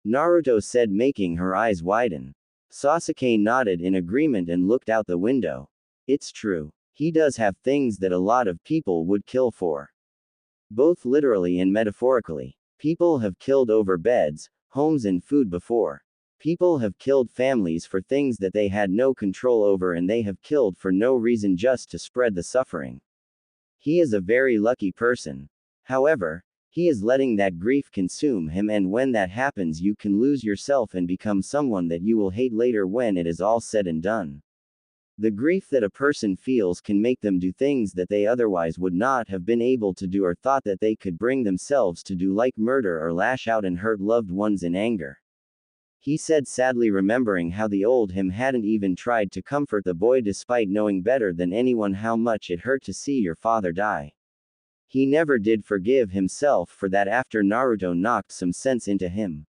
Naruto said, making her eyes widen. Sasuke nodded in agreement and looked out the window. It's true. He does have things that a lot of people would kill for. Both literally and metaphorically. People have killed over beds, homes, and food before. People have killed families for things that they had no control over, and they have killed for no reason, just to spread the suffering. He is a very lucky person. However, he is letting that grief consume him, and when that happens, you can lose yourself and become someone that you will hate later when it is all said and done. The grief that a person feels can make them do things that they otherwise would not have been able to do or thought that they could bring themselves to do, like murder or lash out and hurt loved ones in anger. He said sadly, remembering how the old him hadn't even tried to comfort the boy despite knowing better than anyone how much it hurt to see your father die. He never did forgive himself for that after Naruto knocked some sense into him.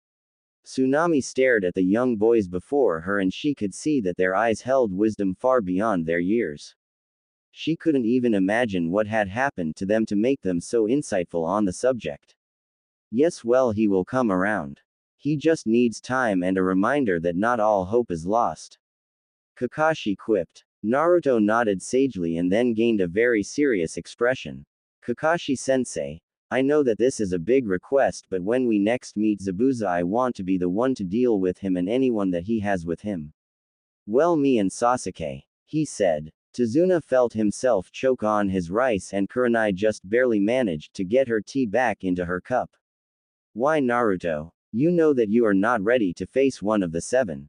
Tsunami stared at the young boys before her, and she could see that their eyes held wisdom far beyond their years. She couldn't even imagine what had happened to them to make them so insightful on the subject. Yes, well, he will come around. He just needs time and a reminder that not all hope is lost. Kakashi quipped. Naruto nodded sagely and then gained a very serious expression. Kakashi-sensei, I know that this is a big request, but when we next meet Zabuza, I want to be the one to deal with him and anyone that he has with him. Well, me and Sasuke, he said. Tazuna felt himself choke on his rice, and Kurenai just barely managed to get her tea back into her cup. Why, Naruto? You know that you are not ready to face one of the seven.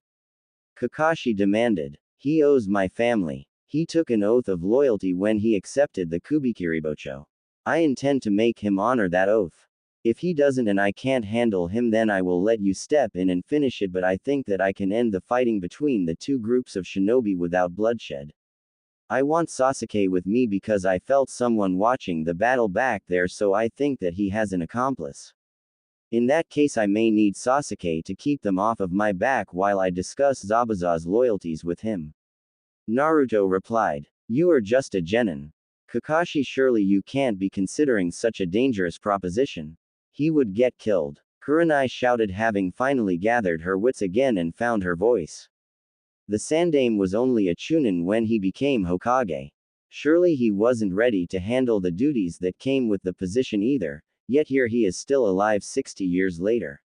Kakashi demanded. He owes my family. He took an oath of loyalty when he accepted the Kubikiribocho. I intend to make him honor that oath. If he doesn't and I can't handle him, then I will let you step in and finish it, but I think that I can end the fighting between the two groups of shinobi without bloodshed. I want Sasuke with me because I felt someone watching the battle back there, so I think that he has an accomplice. In that case, I may need Sasuke to keep them off of my back while I discuss Zabuza's loyalties with him. Naruto replied. You are just a genin. Kakashi, surely you can't be considering such a dangerous proposition. He would get killed. Kurenai shouted, having finally gathered her wits again and found her voice. The Sandaime was only a chunin when he became Hokage. Surely he wasn't ready to handle the duties that came with the position either. Yet here he is still alive 60 years later.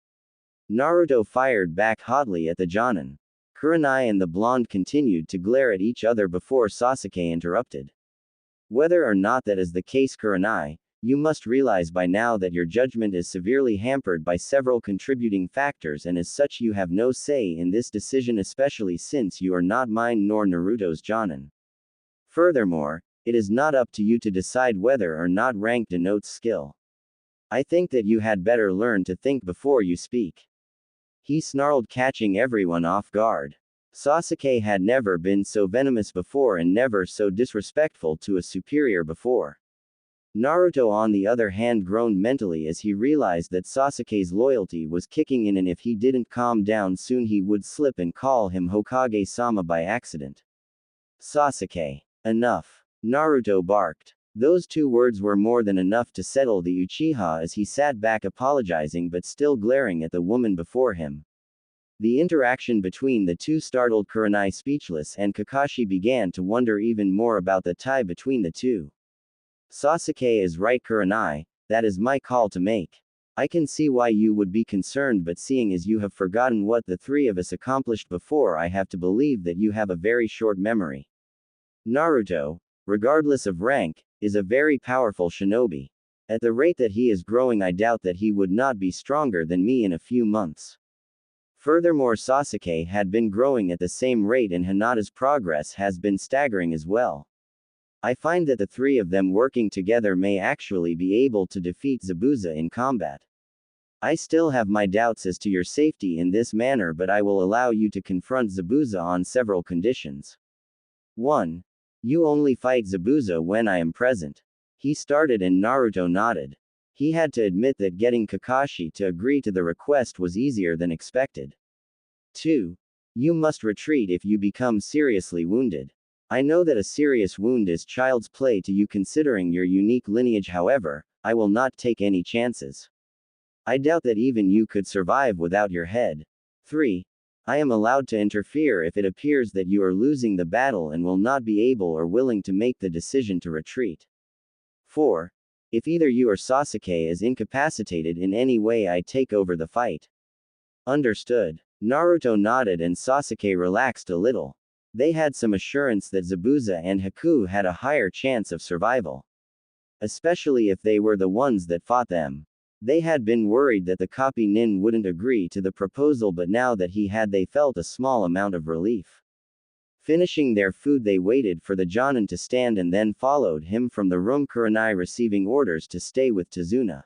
Naruto fired back hotly at the Jonin. Kurenai and the blonde continued to glare at each other before Sasuke interrupted. Whether or not that is the case, Kurenai, you must realize by now that your judgment is severely hampered by several contributing factors, and as such you have no say in this decision, especially since you are not mine nor Naruto's Jonin. Furthermore, it is not up to you to decide whether or not rank denotes skill. I think that you had better learn to think before you speak. He snarled, catching everyone off guard. Sasuke had never been so venomous before and never so disrespectful to a superior before. Naruto, on the other hand, groaned mentally as he realized that Sasuke's loyalty was kicking in, and if he didn't calm down soon he would slip and call him Hokage-sama by accident. Sasuke. Enough. Naruto barked. Those two words were more than enough to settle the Uchiha as he sat back apologizing but still glaring at the woman before him. The interaction between the two startled Kurenai speechless, and Kakashi began to wonder even more about the tie between the two. Sasuke is right, Kurenai, that is my call to make. I can see why you would be concerned, but seeing as you have forgotten what the three of us accomplished before, I have to believe that you have a very short memory. Naruto, regardless of rank, is a very powerful shinobi. At the rate that he is growing, I doubt that he would not be stronger than me in a few months. Furthermore, Sasuke had been growing at the same rate, and Hinata's progress has been staggering as well. I find that the three of them working together may actually be able to defeat Zabuza in combat. I still have my doubts as to your safety in this manner, but I will allow you to confront Zabuza on several conditions. 1. You only fight Zabuza when I am present. He started and Naruto nodded. He had to admit that getting Kakashi to agree to the request was easier than expected. 2. You must retreat if you become seriously wounded. I know that a serious wound is child's play to you considering your unique lineage, however, I will not take any chances. I doubt that even you could survive without your head. 3. I am allowed to interfere if it appears that you are losing the battle and will not be able or willing to make the decision to retreat. 4. If either you or Sasuke is incapacitated in any way, I take over the fight. Understood. Naruto nodded and Sasuke relaxed a little. They had some assurance that Zabuza and Haku had a higher chance of survival. Especially if they were the ones that fought them. They had been worried that the copy nin wouldn't agree to the proposal, but now that he had, they felt a small amount of relief. Finishing their food, they waited for the Jonin to stand and then followed him from the room, Kurenai receiving orders to stay with Tazuna.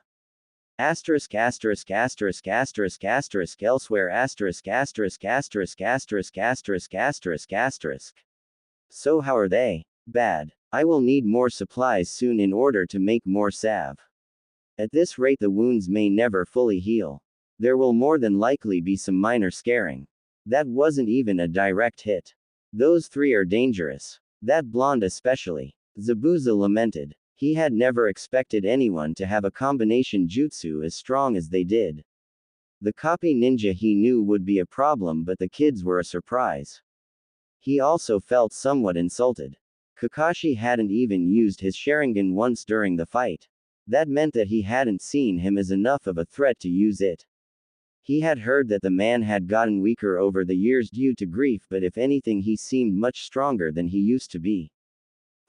Asterisk asterisk asterisk asterisk asterisk elsewhere asterisk asterisk asterisk asterisk asterisk asterisk asterisk. So how are they? Bad. I will need more supplies soon in order to make more salve. At this rate the wounds may never fully heal. There will more than likely be some minor scarring. That wasn't even a direct hit. Those three are dangerous. That blonde especially. Zabuza lamented. He had never expected anyone to have a combination jutsu as strong as they did. The copy ninja he knew would be a problem, but the kids were a surprise. He also felt somewhat insulted. Kakashi hadn't even used his Sharingan once during the fight. That meant that he hadn't seen him as enough of a threat to use it. He had heard that the man had gotten weaker over the years due to grief, but if anything he seemed much stronger than he used to be.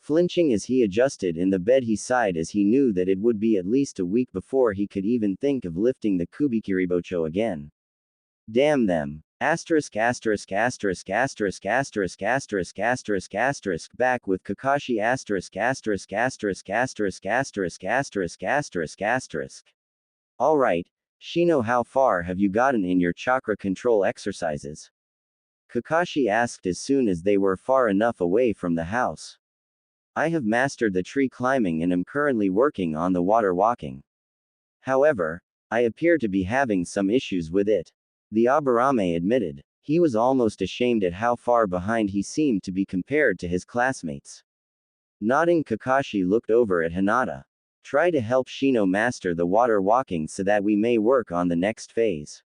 Flinching as he adjusted in the bed, he sighed as he knew that it would be at least a week before he could even think of lifting the Kubikiribocho again. Damn them. Asterisk asterisk asterisk asterisk asterisk asterisk asterisk asterisk back with Kakashi asterisk asterisk asterisk asterisk asterisk asterisk asterisk asterisk. Alright, Shino, how far have you gotten in your chakra control exercises? Kakashi asked as soon as they were far enough away from the house. I have mastered the tree climbing and am currently working on the water walking. However, I appear to be having some issues with it. The Aburame admitted. He was almost ashamed at how far behind he seemed to be compared to his classmates. Nodding, Kakashi looked over at Hinata. Try to help Shino master the water walking so that we may work on the next phase.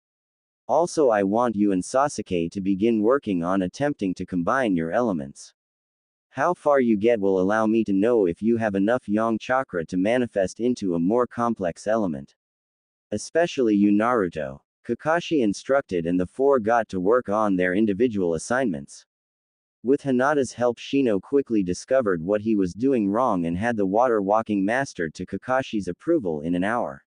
Also, I want you and Sasuke to begin working on attempting to combine your elements. How far you get will allow me to know if you have enough yang chakra to manifest into a more complex element. Especially you, Naruto. Kakashi instructed, and the four got to work on their individual assignments. With Hinata's help, Shino quickly discovered what he was doing wrong and had the water walking mastered to Kakashi's approval in an hour.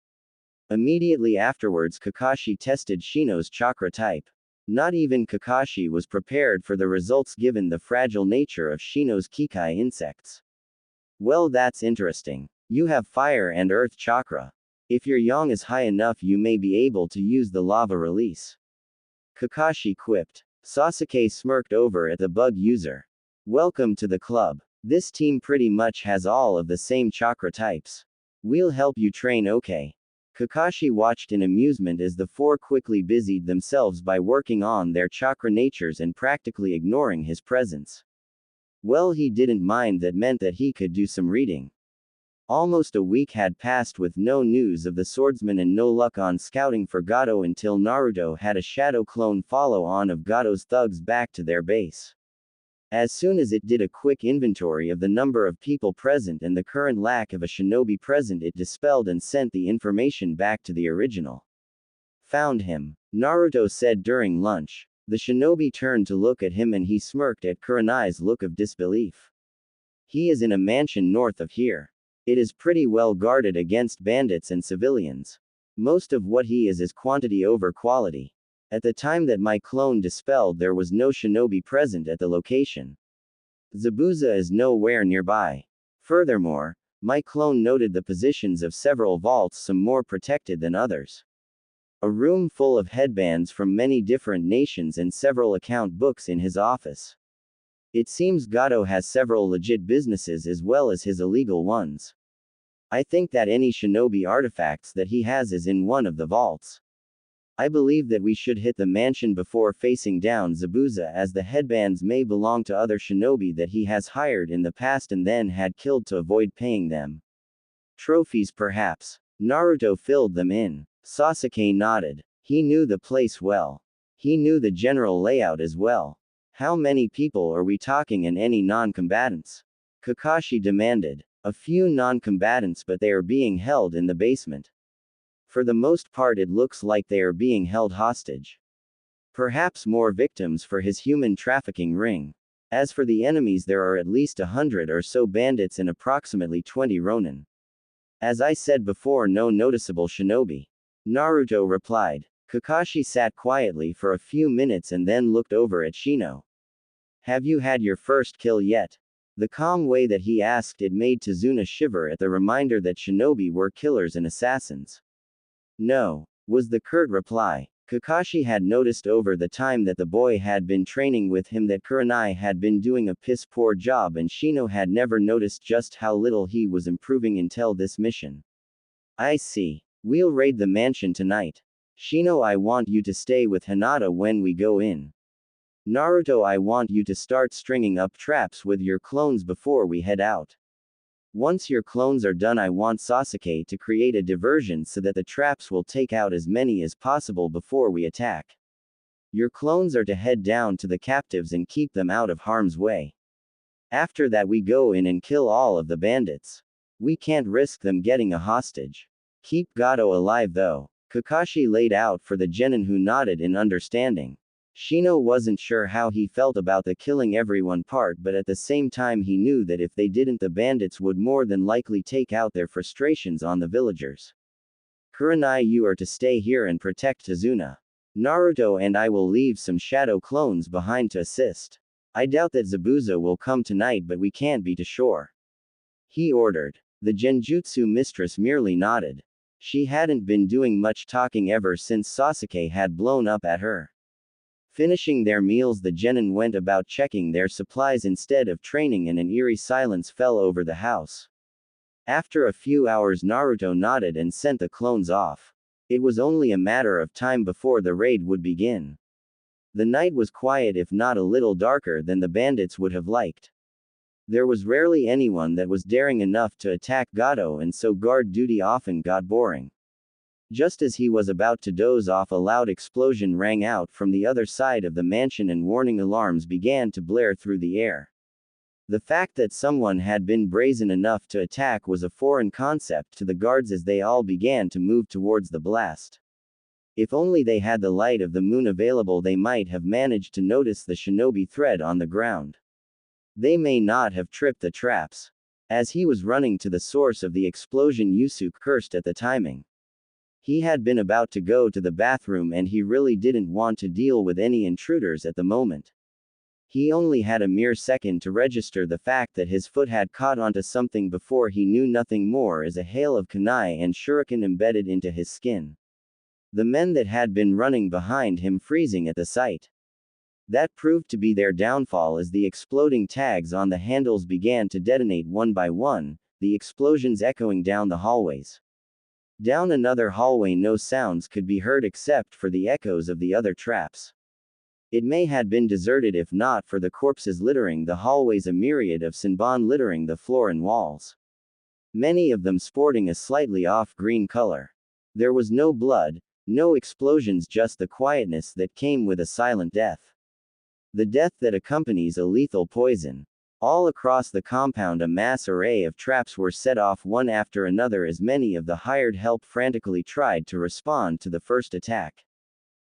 Immediately afterwards, Kakashi tested Shino's chakra type. Not even Kakashi was prepared for the results given the fragile nature of Shino's Kikai insects. Well, that's interesting. You have fire and earth chakra. If your yang is high enough, you may be able to use the lava release. Kakashi quipped. Sasuke smirked over at the bug user. Welcome to the club. This team pretty much has all of the same chakra types. We'll help you train, okay? Kakashi watched in amusement as the four quickly busied themselves by working on their chakra natures and practically ignoring his presence. Well, he didn't mind, that meant that he could do some reading. Almost a week had passed with no news of the swordsman and no luck on scouting for Gato until Naruto had a shadow clone follow on of Gato's thugs back to their base. As soon as it did a quick inventory of the number of people present and the current lack of a shinobi present, it dispelled and sent the information back to the original. Found him, Naruto said during lunch. The shinobi turned to look at him and he smirked at Kurenai's look of disbelief. He is in a mansion north of here. It is pretty well guarded against bandits and civilians. Most of what he is quantity over quality. At the time that my clone dispelled, there was no shinobi present at the location. Zabuza is nowhere nearby. Furthermore, my clone noted the positions of several vaults, some more protected than others. A room full of headbands from many different nations and several account books in his office. It seems Gato has several legit businesses as well as his illegal ones. I think that any shinobi artifacts that he has is in one of the vaults. I believe that we should hit the mansion before facing down Zabuza, as the headbands may belong to other shinobi that he has hired in the past and then had killed to avoid paying them. Trophies perhaps. Naruto filled them in. Sasuke nodded. He knew the place well. He knew the general layout as well. How many people are we talking and any non-combatants? Kakashi demanded. A few non-combatants, but they are being held in the basement. For the most part it looks like they are being held hostage. Perhaps more victims for his human trafficking ring. As for the enemies, there are at least 100 or so bandits and approximately 20 ronin. As I said before, no noticeable shinobi. Naruto replied. Kakashi sat quietly for a few minutes and then looked over at Shino. Have you had your first kill yet? The calm way that he asked it made Tazuna shiver at the reminder that shinobi were killers and assassins. No, was the curt reply. Kakashi had noticed over the time that the boy had been training with him that Kurenai had been doing a piss-poor job, and Shino had never noticed just how little he was improving until this mission. I see. We'll raid the mansion tonight. Shino, I want you to stay with Hinata when we go in. Naruto, I want you to start stringing up traps with your clones before we head out. Once your clones are done, I want Sasuke to create a diversion so that the traps will take out as many as possible before we attack. Your clones are to head down to the captives and keep them out of harm's way. After that we go in and kill all of the bandits. We can't risk them getting a hostage. Keep Gato alive though. Kakashi laid out for the genin, who nodded in understanding. Shino wasn't sure how he felt about the killing everyone part, but at the same time he knew that if they didn't, the bandits would more than likely take out their frustrations on the villagers. Kurenai, you are to stay here and protect Tazuna. Naruto and I will leave some shadow clones behind to assist. I doubt that Zabuza will come tonight, but we can't be too sure. He ordered. The Genjutsu mistress merely nodded. She hadn't been doing much talking ever since Sasuke had blown up at her. Finishing their meals, the genin went about checking their supplies instead of training, and an eerie silence fell over the house. After a few hours, Naruto nodded and sent the clones off. It was only a matter of time before the raid would begin. The night was quiet, if not a little darker than the bandits would have liked. There was rarely anyone that was daring enough to attack Gato, and so guard duty often got boring. Just as he was about to doze off, a loud explosion rang out from the other side of the mansion and warning alarms began to blare through the air. The fact that someone had been brazen enough to attack was a foreign concept to the guards as they all began to move towards the blast. If only they had the light of the moon available, they might have managed to notice the shinobi thread on the ground. They may not have tripped the traps. As he was running to the source of the explosion, Yusuke cursed at the timing. He had been about to go to the bathroom and he really didn't want to deal with any intruders at the moment. He only had a mere second to register the fact that his foot had caught onto something before he knew nothing more as a hail of kunai and shuriken embedded into his skin. The men that had been running behind him freezing at the sight. That proved to be their downfall as the exploding tags on the handles began to detonate one by one, the explosions echoing down the hallways. Down another hallway no sounds could be heard except for the echoes of the other traps. It may had been deserted if not for the corpses littering the hallways, a myriad of Senbon littering the floor and walls. Many of them sporting a slightly off-green color. There was no blood, no explosions, just the quietness that came with a silent death. The death that accompanies a lethal poison. All across the compound a mass array of traps were set off one after another as many of the hired help frantically tried to respond to the first attack.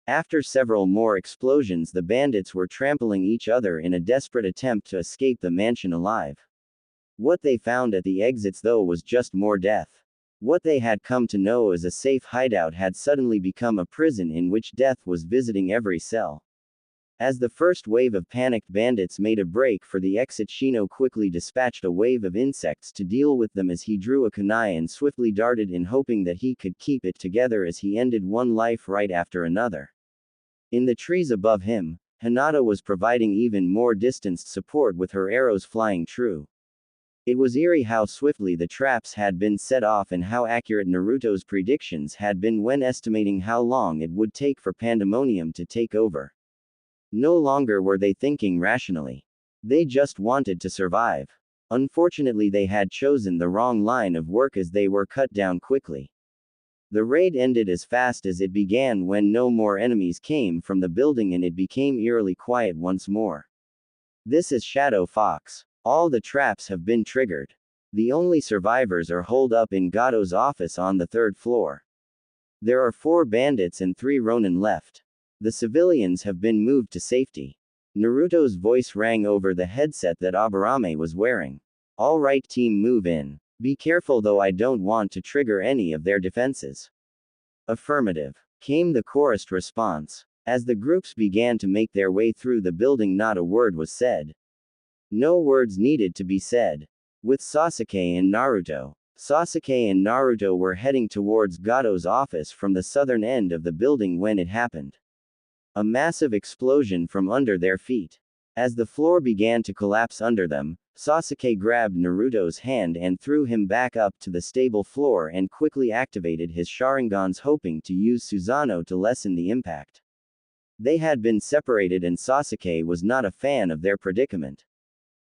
After several more explosions the bandits were trampling each other in a desperate attempt to escape the mansion alive. What they found at the exits though was just more death. What they had come to know as a safe hideout had suddenly become a prison in which death was visiting every cell. As the first wave of panicked bandits made a break for the exit, Shino quickly dispatched a wave of insects to deal with them as he drew a kunai and swiftly darted in, hoping that he could keep it together as he ended one life right after another. In the trees above him, Hinata was providing even more distanced support with her arrows flying true. It was eerie how swiftly the traps had been set off and how accurate Naruto's predictions had been when estimating how long it would take for pandemonium to take over. No longer were they thinking rationally. They just wanted to survive. Unfortunately, they had chosen the wrong line of work as they were cut down quickly. The raid ended as fast as it began when no more enemies came from the building and it became eerily quiet once more. This is Shadow Fox. All the traps have been triggered. The only survivors are holed up in Gato's office on the 3rd floor. There are 4 bandits and 3 Ronin left. The civilians have been moved to safety. Naruto's voice rang over the headset that Aburame was wearing. All right team, move in. Be careful though, I don't want to trigger any of their defenses. Affirmative, came the chorused response. As the groups began to make their way through the building not a word was said. No words needed to be said. With Sasuke and Naruto. Sasuke and Naruto were heading towards Gato's office from the southern end of the building when it happened. A massive explosion from under their feet. As the floor began to collapse under them, Sasuke grabbed Naruto's hand and threw him back up to the stable floor and quickly activated his Sharingans, hoping to use Susanoo to lessen the impact. They had been separated and Sasuke was not a fan of their predicament.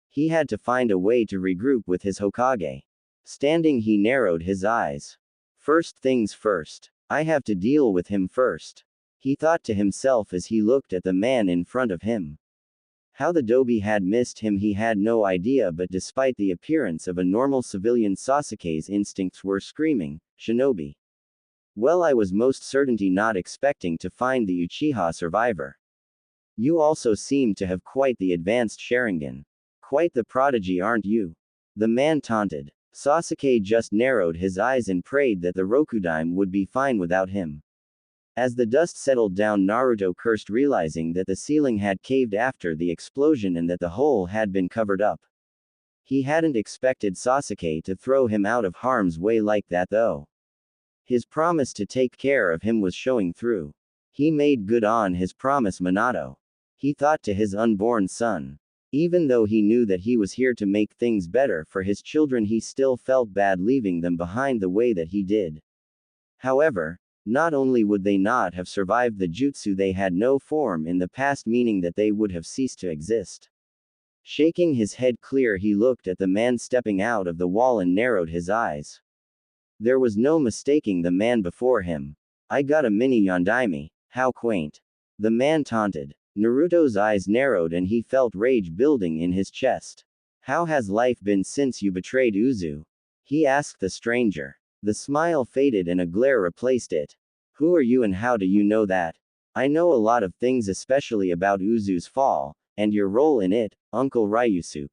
He had to find a way to regroup with his Hokage. Standing, he narrowed his eyes. First things first. I have to deal with him first. He thought to himself as he looked at the man in front of him. How the Dobi had missed him he had no idea, but despite the appearance of a normal civilian, Sasuke's instincts were screaming, Shinobi. Well, I was most certainly not expecting to find the Uchiha survivor. You also seem to have quite the advanced Sharingan. Quite the prodigy, aren't you? The man taunted. Sasuke just narrowed his eyes and prayed that the Rokudaime would be fine without him. As the dust settled down, Naruto cursed, realizing that the ceiling had caved after the explosion and that the hole had been covered up. He hadn't expected Sasuke to throw him out of harm's way like that though. His promise to take care of him was showing through. He made good on his promise, Minato. He thought to his unborn son. Even though he knew that he was here to make things better for his children, he still felt bad leaving them behind the way that he did. However, not only would they not have survived the jutsu, they had no form in the past, meaning that they would have ceased to exist. Shaking his head clear, he looked at the man stepping out of the wall and narrowed his eyes. There was no mistaking the man before him. I got a mini Yondaime, how quaint. The man taunted. Naruto's eyes narrowed and he felt rage building in his chest. How has life been since you betrayed Uzu? He asked the stranger. The smile faded and a glare replaced it. Who are you and how do you know that? I know a lot of things, especially about Uzu's fall, and your role in it, Uncle Ryusuke.